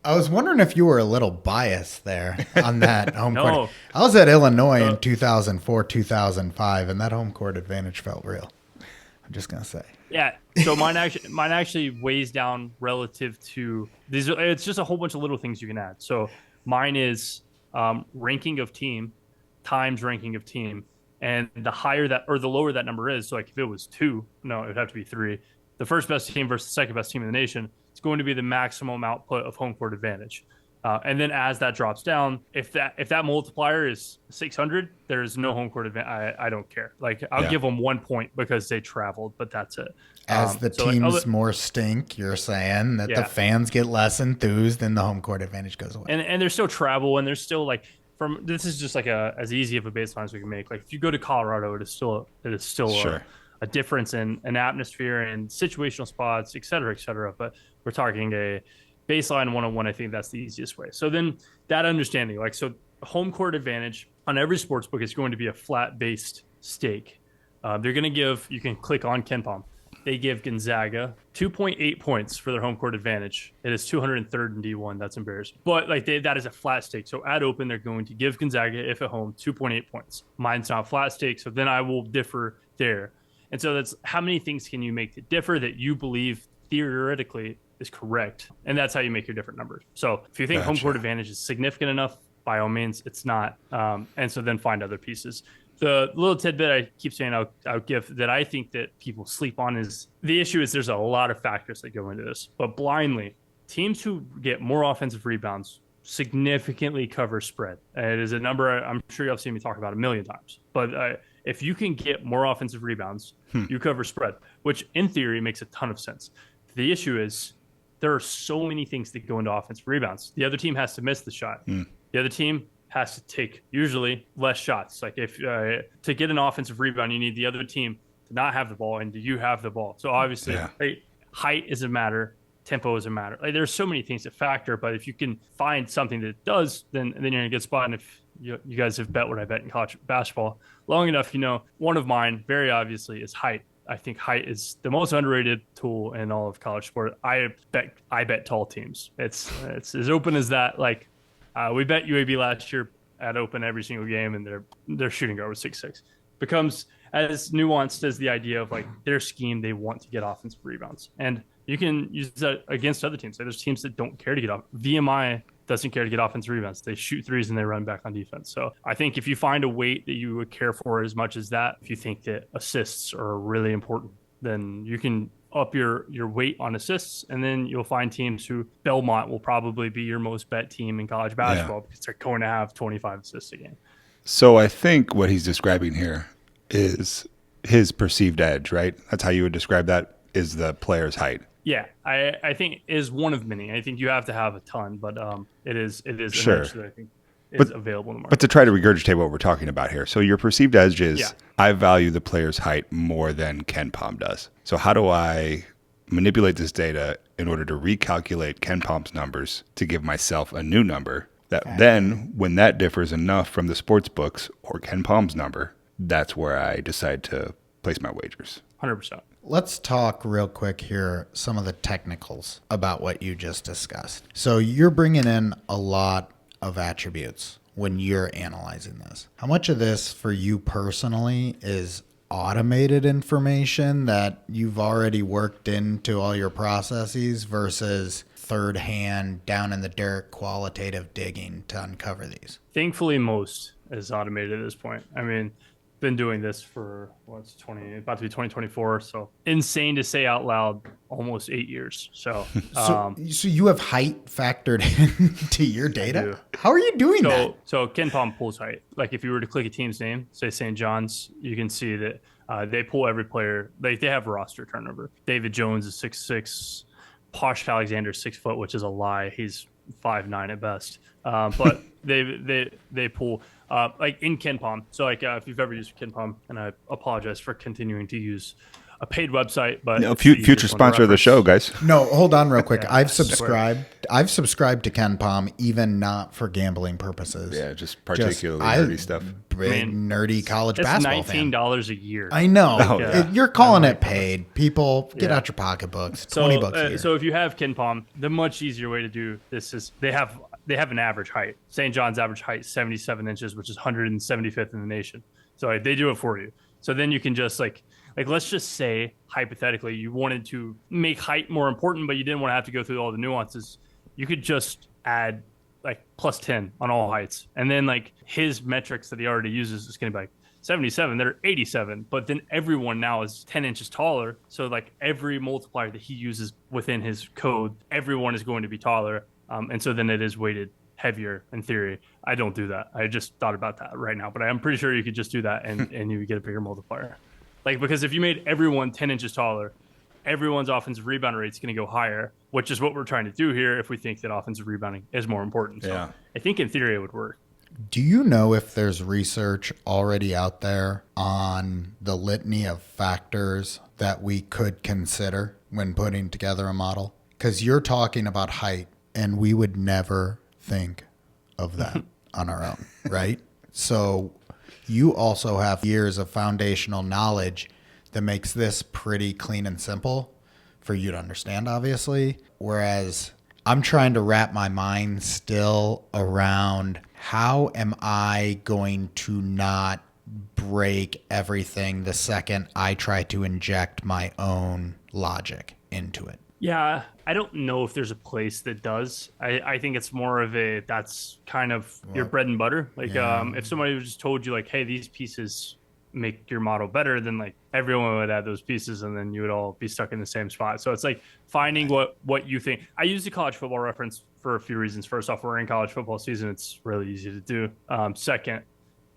I was wondering if you were a little biased there on that home court. I was at Illinois in 2004, 2005, and that home court advantage felt real. I'm just going to say. Yeah. So mine actually weighs down relative to these. It's just a whole bunch of little things you can add. So mine is ranking of team times ranking of team. And the higher that, or the lower that number is, so like if it was 2, no, it would have to be 3. The first best team versus the second best team in the nation, it's going to be the maximum output of home court advantage. And then as that drops down, if that multiplier is 600, there's no home court advantage. I don't care. Like I'll give them 1 point because they traveled, but that's it. As the teams more stink, you're saying that the fans get less enthused and the home court advantage goes away. And there's still travel, and there's still like this is just like as easy of a baseline as we can make. Like if you go to Colorado, it is still sure. a difference in an atmosphere and situational spots, et cetera, et cetera. But we're talking a baseline one-on-one. I think that's the easiest way. So then that understanding, like, so home court advantage on every sports book is going to be a flat based stake. They're going to give, you can click on KenPom. They give Gonzaga 2.8 points for their home court advantage. It is 203rd in D1. That's embarrassing. But like that is a flat stake. So at open, they're going to give Gonzaga, if at home, 2.8 points. Mine's not flat stake. So then I will differ there. And so that's how many things can you make that differ that you believe theoretically is correct. And that's how you make your different numbers. So if you think home court advantage is significant enough, by all means, it's not. And so then find other pieces. The little tidbit I keep saying I'll give that I think that people sleep on is the issue is there's a lot of factors that go into this. But blindly, teams who get more offensive rebounds significantly cover spread. It is a number I'm sure you've seen me talk about a million times. But if you can get more offensive rebounds, you cover spread, which in theory makes a ton of sense. The issue is there are so many things that go into offensive rebounds. The other team has to miss the shot. The other team has to take usually less shots. Like if to get an offensive rebound, you need the other team to not have the ball, and do you have the ball? So obviously, height is a matter, tempo is a matter. Like there's so many things that factor, but if you can find something that does, then you're in a good spot. And if you guys have bet what I bet in college basketball long enough, one of mine very obviously is height. I think height is the most underrated tool in all of college sport. I bet tall teams. It's as open as that. Like. We bet UAB last year at open every single game, and their shooting guard was 6'6". Becomes as nuanced as the idea of like their scheme. They want to get offensive rebounds, and you can use that against other teams. Like there's teams that don't care to get off. VMI doesn't care to get offensive rebounds. They shoot threes and they run back on defense. So I think if you find a weight that you would care for as much as that, if you think that assists are really important, then you can up your weight on assists, and then you'll find teams who Belmont will probably be your most bet team in college basketball because they're going to have 25 assists a game. So I think what he's describing here is his perceived edge, right? That's how you would describe that, is the player's height. Yeah, I think it is one of many. I think you have to have a ton, but it is Sure. an edge that I think is available in the market. But to try to regurgitate what we're talking about here. So your perceived edge is, I value the player's height more than Ken Pom does. So how do I manipulate this data in order to recalculate Ken Pom's numbers to give myself a new number that then, when that differs enough from the sports books or Ken Pom's number, that's where I decide to place my wagers. 100%. Let's talk real quick here, some of the technicals about what you just discussed. So you're bringing in a lot of attributes when you're analyzing this. How much of this for you personally is automated information that you've already worked into all your processes versus third hand, down in the dirt, qualitative digging to uncover these? Thankfully, most is automated at this point. I mean, been doing this for about to be 2024. So insane to say out loud, almost 8 years. So, so you have height factored into your data? How are you doing that? So Ken Pom pulls height. Like if you were to click a team's name, say St. John's, you can see that they pull every player. Like they have roster turnover. David Jones is 6'6". Posh Alexander 6 foot, which is a lie. He's 5'9" at best. But they pull like in Ken Pom. So like if you've ever used Ken Pom, and I apologize for continuing to use a paid website, but future sponsor of the show, guys. No, hold on real quick. I've subscribed to Ken Pom, even not for gambling purposes. Yeah, just particularly nerdy stuff. Big nerdy college basketball fan. It's $19 a year. I know. You're calling it paid. People, get out your pocketbooks. $20 a year. So if you have Ken Pom, the much easier way to do this is they have an average height. St. John's average height is 77 inches, which is 175th in the nation. So they do it for you. So then you can just like let's just say hypothetically you wanted to make height more important, but you didn't want to have to go through all the nuances. You could just add like plus 10 on all heights, and then like his metrics that he already uses is going to be like 77, they're 87, but then everyone now is 10 inches taller. So like every multiplier that he uses within his code, everyone is going to be taller. And so then it is weighted heavier in theory. I don't do that. I just thought about that right now, but I'm pretty sure you could just do that and you would get a bigger multiplier. Like, because if you made everyone 10 inches taller, everyone's offensive rebound rate is going to go higher, which is what we're trying to do here if we think that offensive rebounding is more important. So I think in theory it would work. Do you know if there's research already out there on the litany of factors that we could consider when putting together a model? Because you're talking about height, and we would never think of that on our own, right? So you also have years of foundational knowledge that makes this pretty clean and simple for you to understand, obviously. Whereas I'm trying to wrap my mind still around how am I going to not break everything the second I try to inject my own logic into it. Yeah, I don't know if there's a place that does. I think it's more of that's kind of your bread and butter. Like if somebody just told you like, hey, these pieces make your model better, then like everyone would add those pieces and then you would all be stuck in the same spot. So it's like finding what you think. I use the college football reference for a few reasons. First off, we're in college football season. It's really easy to do. Second,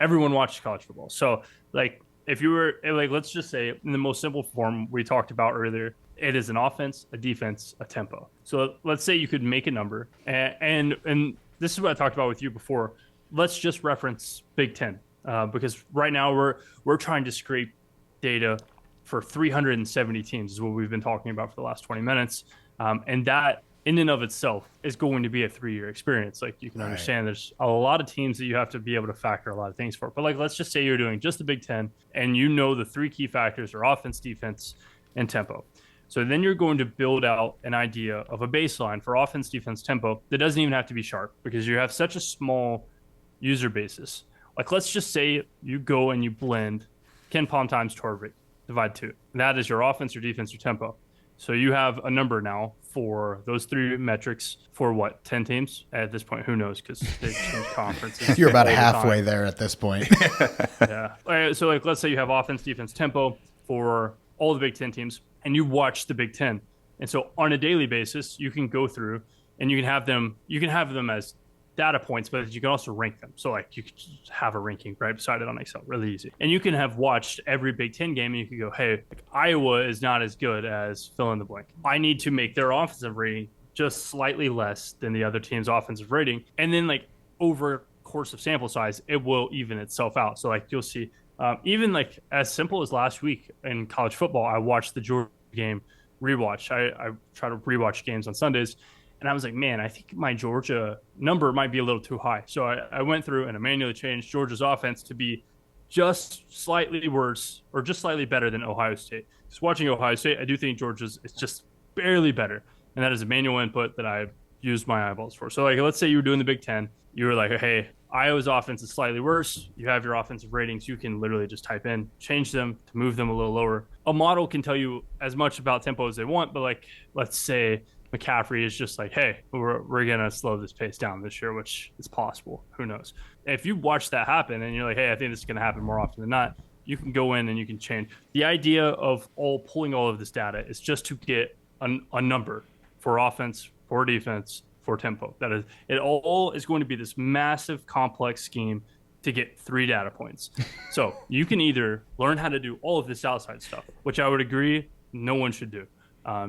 everyone watches college football. So like if you were like, let's just say in the most simple form we talked about earlier, it is an offense, a defense, a tempo. So let's say you could make a number and this is what I talked about with you before. Let's just reference Big Ten. Because right now we're trying to scrape data for 370 teams is what we've been talking about for the last 20 minutes. And that in and of itself is going to be a 3-year experience. Like you can understand there's a lot of teams that you have to be able to factor a lot of things for. But like, let's just say you're doing just the Big Ten and you know the 3 key factors are offense, defense, and tempo. So then you're going to build out an idea of a baseline for offense, defense, tempo that doesn't even have to be sharp because you have such a small user basis. Like, let's just say you go and you blend Ken Pom times Torvik, divide 2. That is your offense, your defense, your tempo. So you have a number now for those 3 metrics for what, 10 teams at this point? Who knows? Because they change conferences. You're about all the halfway time. there at this point. Yeah. All right, so like, let's say you have offense, defense, tempo for all the Big Ten teams, and you watch the Big Ten. And so on a daily basis, you can go through and you can have them as data points, but you can also rank them. So like you could just have a ranking right beside it on Excel, really easy. And you can have watched every Big Ten game and you can go, hey, like, Iowa is not as good as fill in the blank. I need to make their offensive rating just slightly less than the other team's offensive rating. And then like over course of sample size, it will even itself out. So like you'll see, even like as simple as last week in college football, I watched the Georgia game rewatch. I try to rewatch games on Sundays. And I was like, man, I think my Georgia number might be a little too high. So I went through and I manually changed Georgia's offense to be just slightly worse or just slightly better than Ohio State. Just watching Ohio State, I do think Georgia's is just barely better. And that is a manual input that I used my eyeballs for. So like, let's say you were doing the Big Ten. You were like, hey, Iowa's offense is slightly worse. You have your offensive ratings. You can literally just type in, change them to move them a little lower. A model can tell you as much about tempo as they want, but like, let's say McCaffrey is just like, hey, we're going to slow this pace down this year, which is possible. Who knows? If you watch that happen and you're like, hey, I think this is going to happen more often than not, you can go in and you can change. The idea of pulling all of this data is just to get a number for offense, for defense, for tempo. That is, it all is going to be this massive complex scheme to get 3 data points. So you can either learn how to do all of this outside stuff, which I would agree no one should do.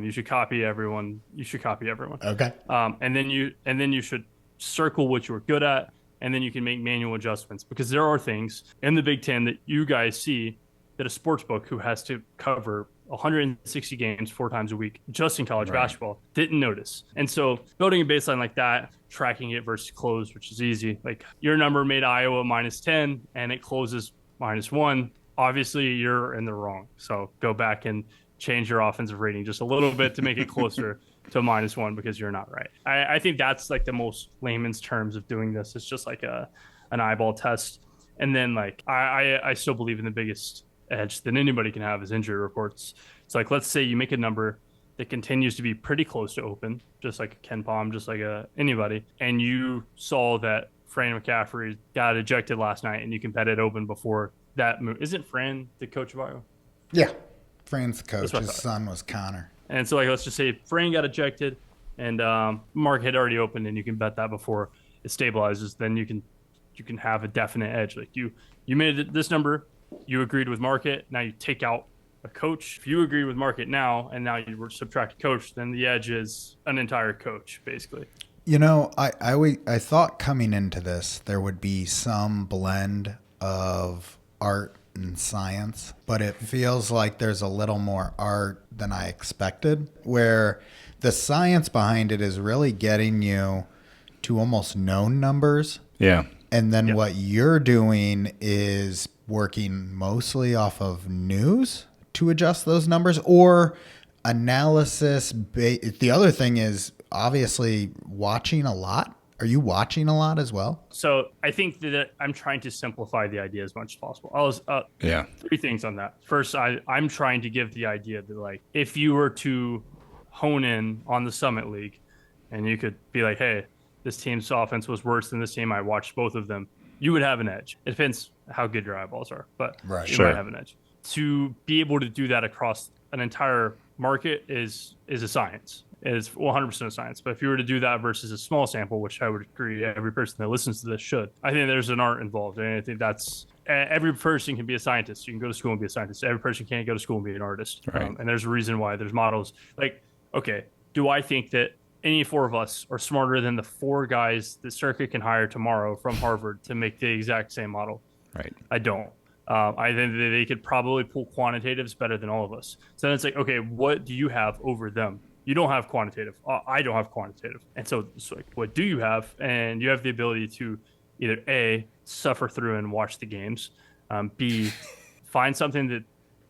You should copy everyone. Okay. And then you should circle what you're good at, and then you can make manual adjustments, because there are things in the Big Ten that you guys see that a sportsbook who has to cover 160 games 4 times a week just in college basketball didn't notice. And so building a baseline like that, tracking it versus close, which is easy. Like your number made Iowa -10 and it closes -1. Obviously you're in the wrong. So go back and change your offensive rating just a little bit to make it closer to -1, because you're not right. I think that's like the most layman's terms of doing this. It's just like an eyeball test. And then like I still believe in the biggest edge that anybody can have is injury reports. It's like, let's say you make a number that continues to be pretty close to open, just like a Ken Palm, just like anybody, and you saw that Fran McCaffrey got ejected last night and you can bet it open before that move. Isn't Fran the coach of Iowa? Yeah. Fran's coach. His son was Connor. And so like, let's just say Fran got ejected and Mark had already opened, and you can bet that before it stabilizes. Then you can have a definite edge. Like you made this number, you agreed with market. Now you take out a coach. If you agree with market now, and now you subtract a coach, then the edge is an entire coach, basically. You know, I thought coming into this there would be some blend of art and science, but it feels like there's a little more art than I expected, where the science behind it is really getting you to almost known numbers. Yeah. And then what you're doing is working mostly off of news to adjust those numbers, or analysis. The other thing is obviously watching a lot. Are you watching a lot as well? So I think that I'm trying to simplify the idea as much as possible. 3 things on that. First, I'm trying to give the idea that like, if you were to hone in on the Summit League and you could be like, hey, this team's offense was worse than this team, I watched both of them, you would have an edge. It depends how good your eyeballs are, but you might have an edge. To be able to do that across an entire market is a science. It is 100% a science. But if you were to do that versus a small sample, which I would agree every person that listens to this should, I think there's an art involved. And I think that's every person can be a scientist. You can go to school and be a scientist. Every person can't go to school and be an artist. Right. And there's a reason why there's models. Like, okay, do I think that any 4 of us are smarter than the 4 guys that Circuit can hire tomorrow from Harvard to make the exact same model? Right. I don't. I think that they could probably pull quantitatives better than all of us. So then it's like, okay, what do you have over them? You don't have quantitative. I don't have quantitative. And so it's like, what do you have? And you have the ability to either A, suffer through and watch the games, B, find something that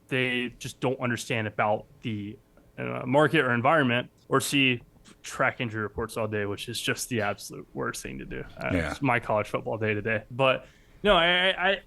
they just don't understand about the market or environment, or C, track injury reports all day, which is just the absolute worst thing to do. It's my college football day to day. But no, I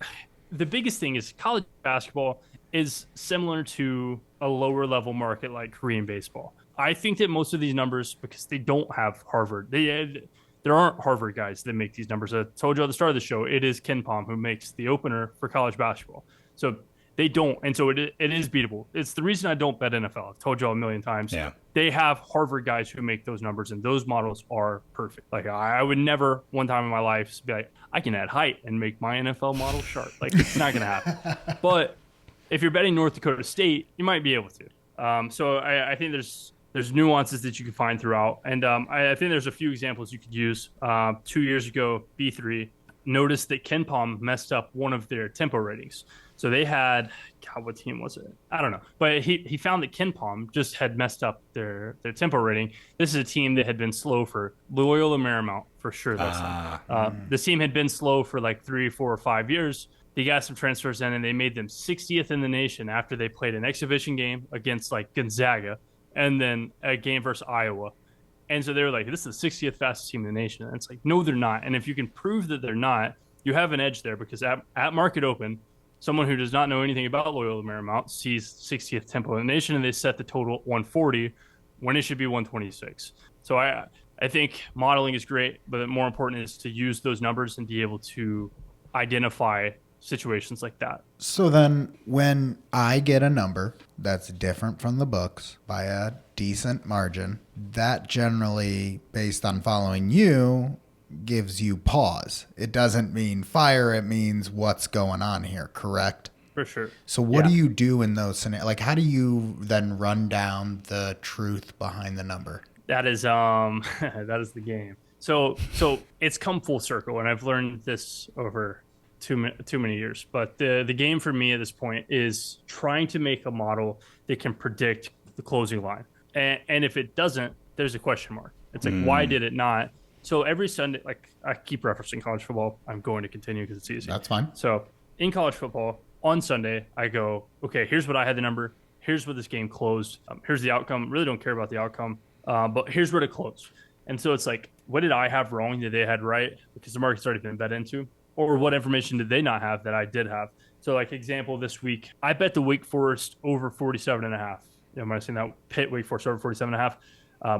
the biggest thing is college basketball is similar to a lower level market like Korean baseball. I think that most of these numbers, because they don't have Harvard, there aren't Harvard guys that make these numbers. I told you at the start of the show, it is Ken Pom who makes the opener for college basketball. So they don't, and so it is beatable. It's the reason I don't bet NFL. I've told you all a million times. Yeah. They have Harvard guys who make those numbers, and those models are perfect. Like I would never, one time in my life, be like, I can add height and make my NFL model sharp. Like it's not going to happen. But if you're betting North Dakota State, you might be able to. So I think there's nuances that you can find throughout, and I think there's a few examples you could use. 2 years ago, B3 noticed that Ken Pom messed up one of their tempo ratings. So they had, God, what team was it? I don't know. But he found that Ken Pom just had messed up their tempo rating. This is a team that had been slow for Loyola Marymount for sure. This team had been slow for like 3, 4, or 5 years. They got some transfers in, and they made them 60th in the nation after they played an exhibition game against like Gonzaga and then a game versus Iowa. And so they were like, this is the 60th fastest team in the nation. And it's like, no, they're not. And if you can prove that they're not, you have an edge there, because at market open, someone who does not know anything about Loyola Marymount sees 60th tempo in the nation, and they set the total at 140 when it should be 126. So I think modeling is great, but more important is to use those numbers and be able to identify situations like that. So then when I get a number that's different from the books by a decent margin, that generally, based on following you, gives you pause. It doesn't mean fire. It means what's going on here, correct? For sure. So what do you do in those scenarios? Like, how do you then run down the truth behind the number? That is that is the game. So it's come full circle, and I've learned this over too many years. But the game for me at this point is trying to make a model that can predict the closing line. And if it doesn't, there's a question mark. It's like, why did it not? So every Sunday, like I keep referencing college football, I'm going to continue because it's easy. That's fine. So in college football, on Sunday, I go, okay, here's what I had the number. Here's what this game closed. Here's the outcome. Really don't care about the outcome. But here's where it closed. And so it's like, what did I have wrong that they had right? Because the market's already been bet into. Or what information did they not have that I did have? So like example this week, I bet the Wake Forest over 47.5. You might have seen that Pitt Wake Forest over 47.5.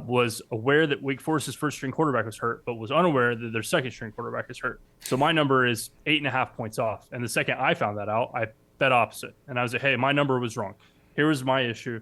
Was aware that Wake Forest's first string quarterback was hurt, but was unaware that their second string quarterback is hurt. So my number is 8.5 points off. And the second I found that out, I bet opposite. And I was like, hey, my number was wrong. Here was my issue.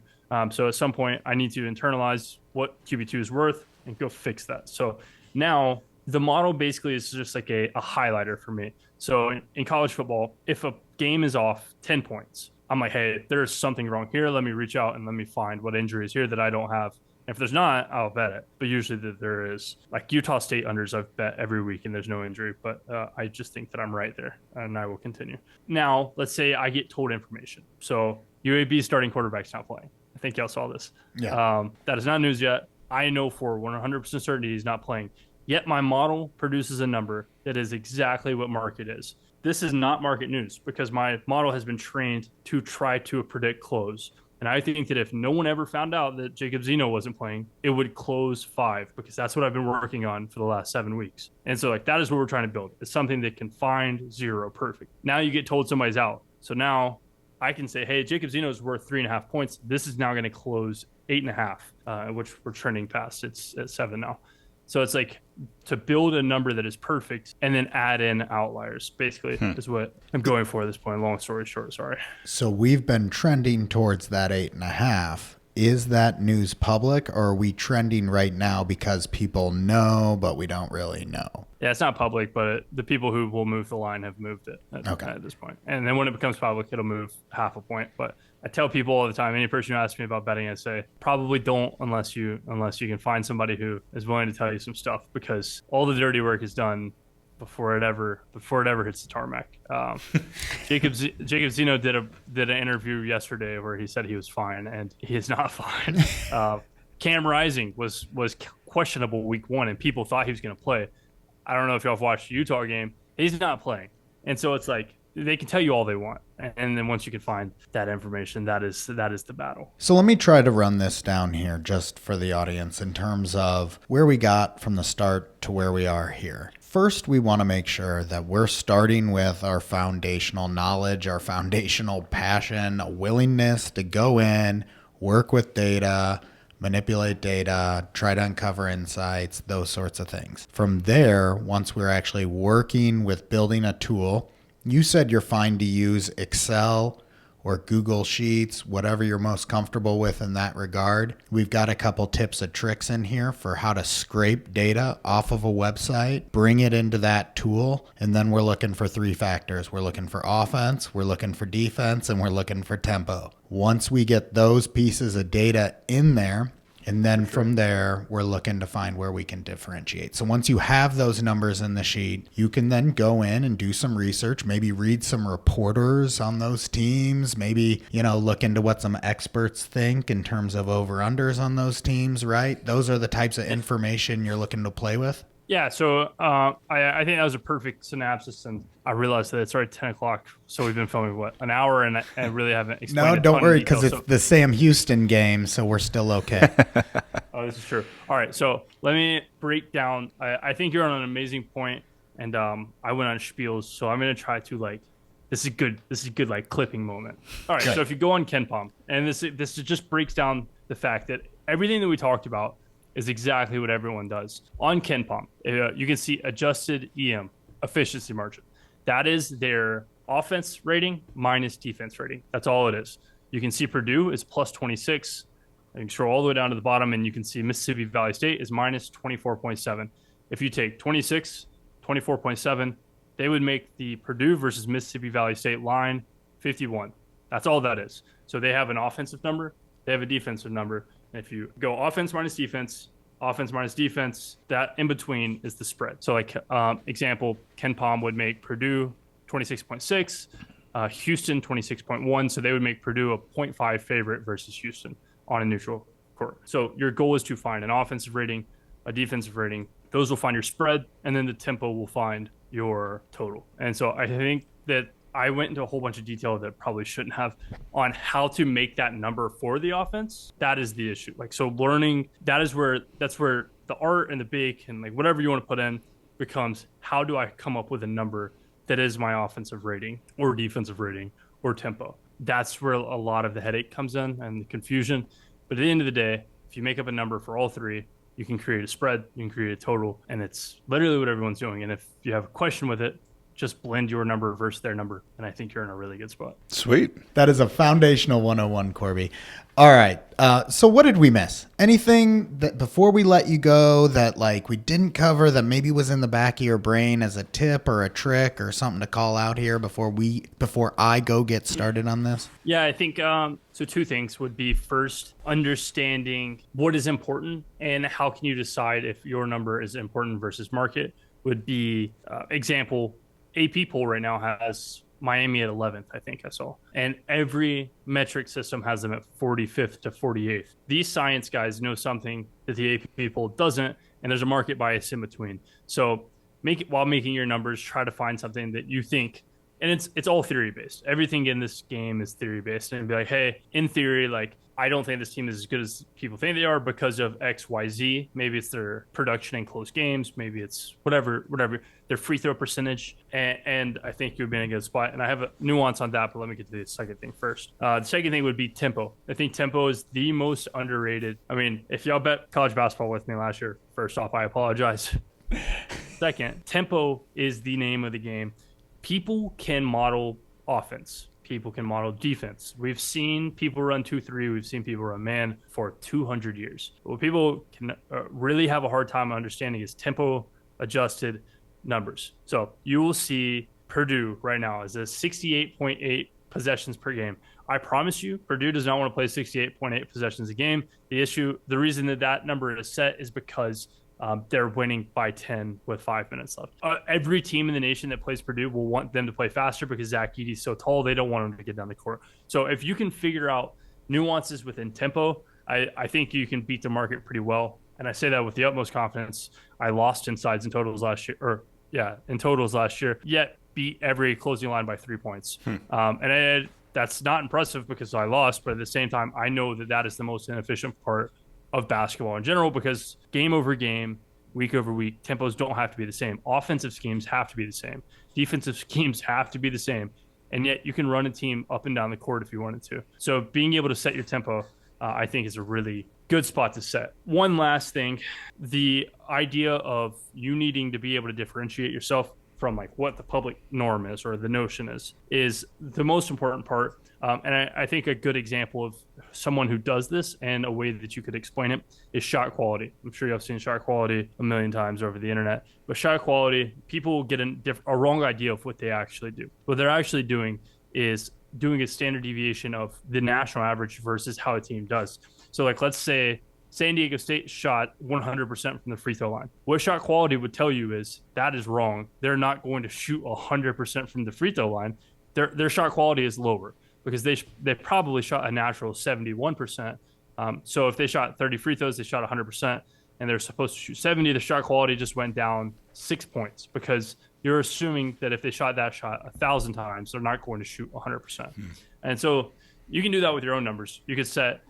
So at some point I need to internalize what QB2 is worth and go fix that. So now the model basically is just like a highlighter for me. So in college football, if a game is off 10 points, I'm like, hey, there's something wrong here. Let me reach out and let me find what injury is here that I don't have. If there's not, I'll bet it. But usually there is. Like Utah State unders, I've bet every week and there's no injury. But I just think that I'm right there, and I will continue. Now, let's say I get told information. So UAB starting quarterback's not playing. I think y'all saw this. Yeah. That is not news yet. I know for 100% certainty he's not playing. Yet my model produces a number that is exactly what market is. This is not market news because my model has been trained to try to predict close. And I think that if no one ever found out that Jacob Zeno wasn't playing, it would close 5 because that's what I've been working on for the last 7 weeks. And so like that is what we're trying to build. It's something that can find 0 perfect. Now you get told somebody's out. So now I can say, hey, Jacob Zeno is worth 3.5 points. This is now going to close 8.5, which we're trending past. It's at 7 now. So it's like to build a number that is perfect and then add in outliers, basically, is what I'm going for at this point. Long story short, sorry. So we've been trending towards that 8.5. Is that news public, or are we trending right now because people know, but we don't really know? Yeah, it's not public, but the people who will move the line have moved it at this point. And then when it becomes public, it'll move half a point. But I tell people all the time, any person who asks me about betting, I say probably don't unless you can find somebody who is willing to tell you some stuff, because all the dirty work is done before it ever hits the tarmac. Jacob Zeno did an interview yesterday where he said he was fine, and he is not fine. Cam Rising was questionable week 1, and people thought he was going to play. I don't know if y'all have watched the Utah game. He's not playing, and so it's like they can tell you all they want, and then once you can find that information, that is the battle. So let me try to run this down here just for the audience in terms of where we got from the start to where we are here. first we want to make sure that we're starting with our foundational knowledge, our foundational passion, a willingness to go in, work with data, manipulate data, try to uncover insights, those sorts of things. From there, once we're actually working with building a tool, you said you're fine to use Excel or Google Sheets, whatever you're most comfortable with in that regard. We've got a couple tips and tricks in here for how to scrape data off of a website, bring it into that tool, and then we're looking for 3 factors. We're looking for offense, we're looking for defense, and we're looking for tempo. Once we get those pieces of data in there, and then from there, we're looking to find where we can differentiate. So once you have those numbers in the sheet, you can then go in and do some research, maybe read some reporters on those teams, maybe, look into what some experts think in terms of over-unders on those teams, right? Those are the types of information you're looking to play with. Yeah, so I think that was a perfect synopsis, and I realized that it's already 10 o'clock, so we've been filming, an hour, and I really haven't explained No, don't worry, because it's the Sam Houston game, so we're still okay. Oh, this is true. All right, so let me break down. I think you're on an amazing point, and I went on spiels, so I'm going to try to, this is good, clipping moment. All right, so if you go on KenPom, and this just breaks down the fact that everything that we talked about is exactly what everyone does. On KenPom, you can see adjusted EM, efficiency margin. That is their offense rating minus defense rating. That's all it is. You can see Purdue is plus 26. You can scroll all the way down to the bottom, and you can see Mississippi Valley State is minus 24.7. If you take 26, 24.7, they would make the Purdue versus Mississippi Valley State line 51. That's all that is. So they have an offensive number. They have a defensive number. If you go offense minus defense, that in between is the spread. So example, KenPom would make Purdue 26.6, Houston 26.1. So they would make Purdue a 0.5 favorite versus Houston on a neutral court. So your goal is to find an offensive rating, a defensive rating. Those will find your spread, and then the tempo will find your total. And so I think that I went into a whole bunch of detail that probably shouldn't have on how to make that number for the offense. That is the issue. So learning, that's where the art and the bake and whatever you want to put in becomes, how do I come up with a number that is my offensive rating or defensive rating or tempo? That's where a lot of the headache comes in and the confusion. But at the end of the day, if you make up a number for all 3, you can create a spread, you can create a total, and it's literally what everyone's doing. And if you have a question with it, just blend your number versus their number, and I think you're in a really good spot. Sweet. That is a foundational 101, Corbie. All right. So what did we miss? Anything that before we let you go that we didn't cover that maybe was in the back of your brain as a tip or a trick or something to call out here before I go get started on this? Yeah, I think so 2 things would be, first, understanding what is important and how can you decide if your number is important versus market would be example. AP poll right now has Miami at 11th, I think I saw. And every metric system has them at 45th to 48th. These science guys know something that the AP poll doesn't, and there's a market bias in between. So while making your numbers, try to find something that you think, and it's all theory based. Everything in this game is theory based, and be like, hey, in theory, I don't think this team is as good as people think they are because of X, Y, Z. Maybe it's their production in close games. Maybe it's whatever, their free throw percentage. And I think you'd be in a good spot. And I have a nuance on that, but let me get to the second thing first. The second thing would be tempo. I think tempo is the most underrated. I mean, if y'all bet college basketball with me last year, first off, I apologize. Second, tempo is the name of the game. People can model offense. People can model defense. We've seen people run 2-3. We've seen people run man for 200 years. But what people can really have a hard time understanding is tempo adjusted numbers. So you will see Purdue right now is a 68.8 possessions per game. I promise you, Purdue does not want to play 68.8 possessions a game. The reason that number is set is because they're winning by 10 with 5 minutes left. Every team in the nation that plays Purdue will want them to play faster because Zach Edey's so tall. They don't want him to get down the court. So if you can figure out nuances within tempo, I think you can beat the market pretty well. And I say that with the utmost confidence. I lost in sides and totals last year, yet beat every closing line by 3 points. That's not impressive because I lost, but at the same time, I know that is the most inefficient part of basketball in general, because game over game, week over week. Tempos don't have to be the same. Offensive schemes have to be the same. Defensive schemes have to be the same. And yet you can run a team up and down the court if you wanted to. So being able to set your tempo, I think, is a really good spot to set. One last thing, the idea of you needing to be able to differentiate yourself from like what the public norm is or the notion is the most important part. And I think a good example of someone who does this and a way that you could explain it is shot quality. I'm sure you've seen shot quality a million times over the internet. But shot quality, people get a wrong idea of what they actually do. What they're actually doing is doing a standard deviation of the national average versus how a team does. So like, let's say San Diego State shot 100% from the free throw line. What shot quality would tell you is that is wrong. They're not going to shoot 100% from the free throw line. Their shot quality is lower because they probably shot a natural 71%. So if they shot 30 free throws, they shot 100%, and they're supposed to shoot 70. The shot quality just went down 6 points because you're assuming that if they shot that shot 1,000 times, they're not going to shoot 100%. And so you can do that with your own numbers. You could set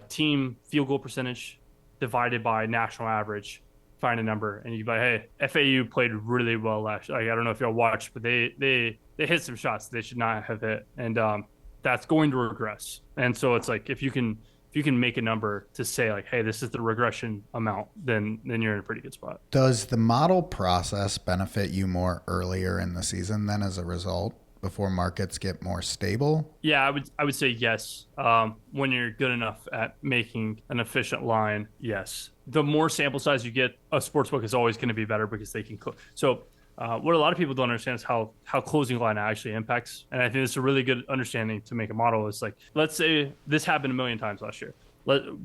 team field goal percentage divided by national average, find a number, and you can be like, hey, FAU played really well last year. Like, I don't know if y'all watched, but they hit some shots they should not have hit, and that's going to regress. And so it's like if you can make a number to say like, hey, this is the regression amount, then you're in a pretty good spot. Does the model process benefit you more earlier in the season than as a result, before markets get more stable? Yeah, I would say yes. When you're good enough at making an efficient line, yes. The more sample size you get, a sportsbook is always going to be better because they can so what a lot of people don't understand is how closing line actually impacts. And I think it's a really good understanding to make a model. Is like, let's say this happened a million times last year.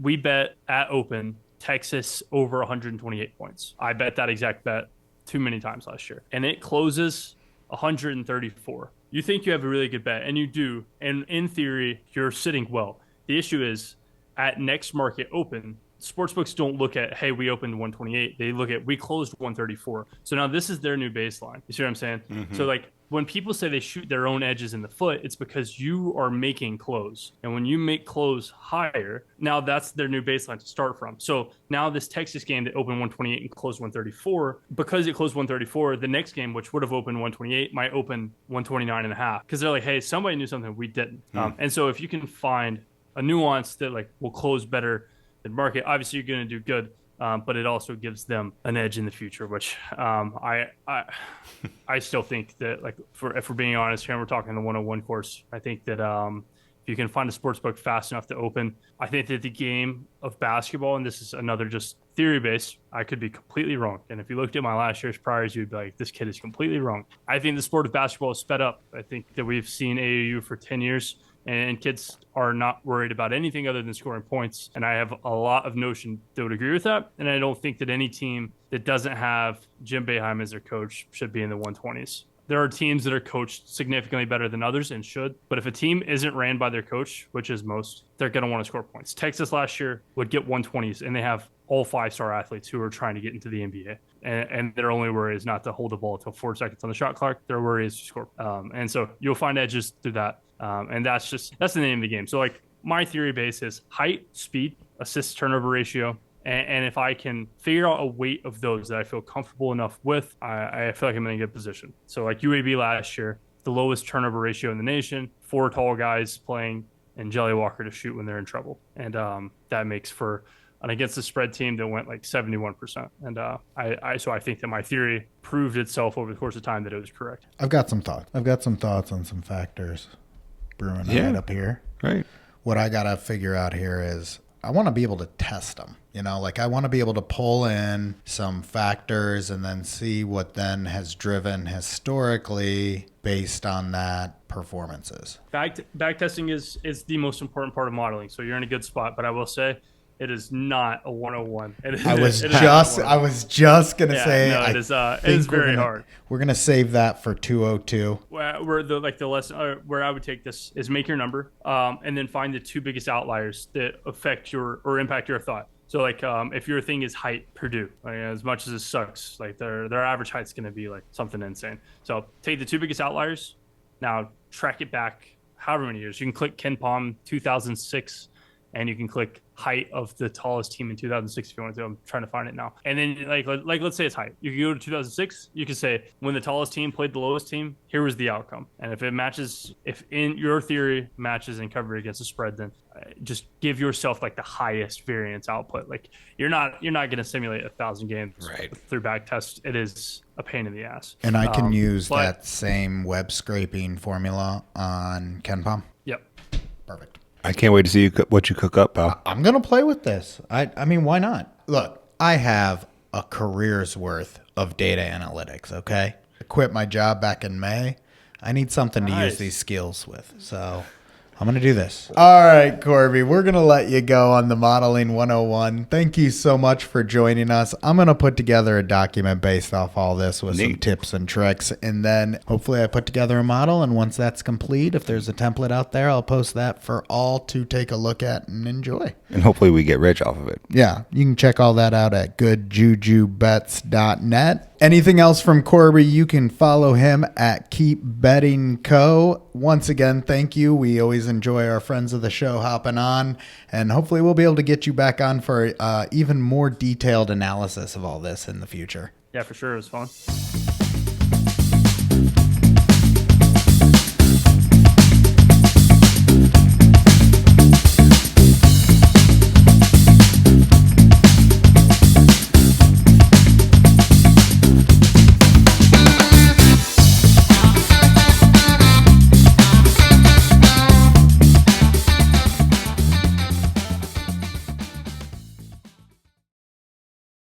We bet at open Texas over 128 points. I bet that exact bet too many times last year. And it closes 134. You think you have a really good bet, and you do. And in theory, you're sitting well. The issue is at next market open, sportsbooks don't look at, hey, we opened 128. They look at, we closed 134. So now this is their new baseline. You see what I'm saying? Mm-hmm. So like when people say they shoot their own edges in the foot, it's because you are making close. And when you make close higher, now that's their new baseline to start from. So now this Texas game that opened 128 and closed 134, because it closed 134, the next game, which would have opened 128, might open 129.5. Because they're like, hey, somebody knew something we didn't. And so if you can find a nuance that like will close better than market, obviously you're going to do good. But it also gives them an edge in the future, which I still think that, like, if we're being honest here, and we're talking the 101 course, I think that if you can find a sports book fast enough to open, I think that the game of basketball, and this is another just theory based, I could be completely wrong. And if you looked at my last year's priors, you'd be like, this kid is completely wrong. I think the sport of basketball is sped up. I think that we've seen AAU for 10 years. And kids are not worried about anything other than scoring points. And I have a lot of notion that would agree with that. And I don't think that any team that doesn't have Jim Boeheim as their coach should be in the 120s. There are teams that are coached significantly better than others and should. But if a team isn't ran by their coach, which is most, they're going to want to score points. Texas last year would get 120s, and they have all 5-star athletes who are trying to get into the NBA. And their only worry is not to hold the ball until 4 seconds on the shot clock. Their worry is to score. And so you'll find edges through that. And that's the name of the game. So like my theory base is height, speed, assist turnover ratio. And if I can figure out a weight of those that I feel comfortable enough with, I feel like I'm in a good position. So like UAB last year, the lowest turnover ratio in the nation, 4 tall guys playing and Jelly Walker to shoot when they're in trouble. And that makes for an against the spread team that went like 71%. And so I think that my theory proved itself over the course of time that it was correct. I've got some thoughts on some factors brewing right up here. Right. What I got to figure out here is I want to be able to test them. You know, like I want to be able to pull in some factors and then see what then has driven historically based on that performances. Back testing is the most important part of modeling. So you're in a good spot, but I will say it is not a 101. I was just going to say, no, it is very hard. We're going to save that for 202. Where the lesson where I would take this is make your number, and then find the 2 biggest outliers that affect or impact your thought. So like if your thing is height, Purdue, like, as much as it sucks, like their average height's going to be like something insane. So take the 2 biggest outliers. Now track it back however many years. You can click Ken Palm 2006 and you can click height of the tallest team in 2006 if you want to. I'm trying to find it now. And then like let's say it's height. You can go to 2006. You can say when the tallest team played the lowest team, here was the outcome. And if it matches, if in your theory matches and cover against the spread, then just give yourself like the highest variance output. Like you're not going to simulate 1,000 games through back test. It is a pain in the ass. And I can use that same web scraping formula on KenPom. Yep. Perfect. I can't wait to see what you cook up, pal. I'm going to play with this. I mean, why not? Look, I have a career's worth of data analytics, okay? I quit my job back in May. I need something to use these skills with. So I'm going to do this. All right, Corbie, we're going to let you go on the Modeling 101. Thank you so much for joining us. I'm going to put together a document based off all this with some tips and tricks. And then hopefully I put together a model. And once that's complete, if there's a template out there, I'll post that for all to take a look at and enjoy. And hopefully we get rich off of it. Yeah, you can check all that out at goodjujubets.net. Anything else from Corbie, you can follow him at Keep Betting Co. Once again, thank you. We always enjoy our friends of the show hopping on, and hopefully we'll be able to get you back on for even more detailed analysis of all this in the future. Yeah, for sure. It was fun.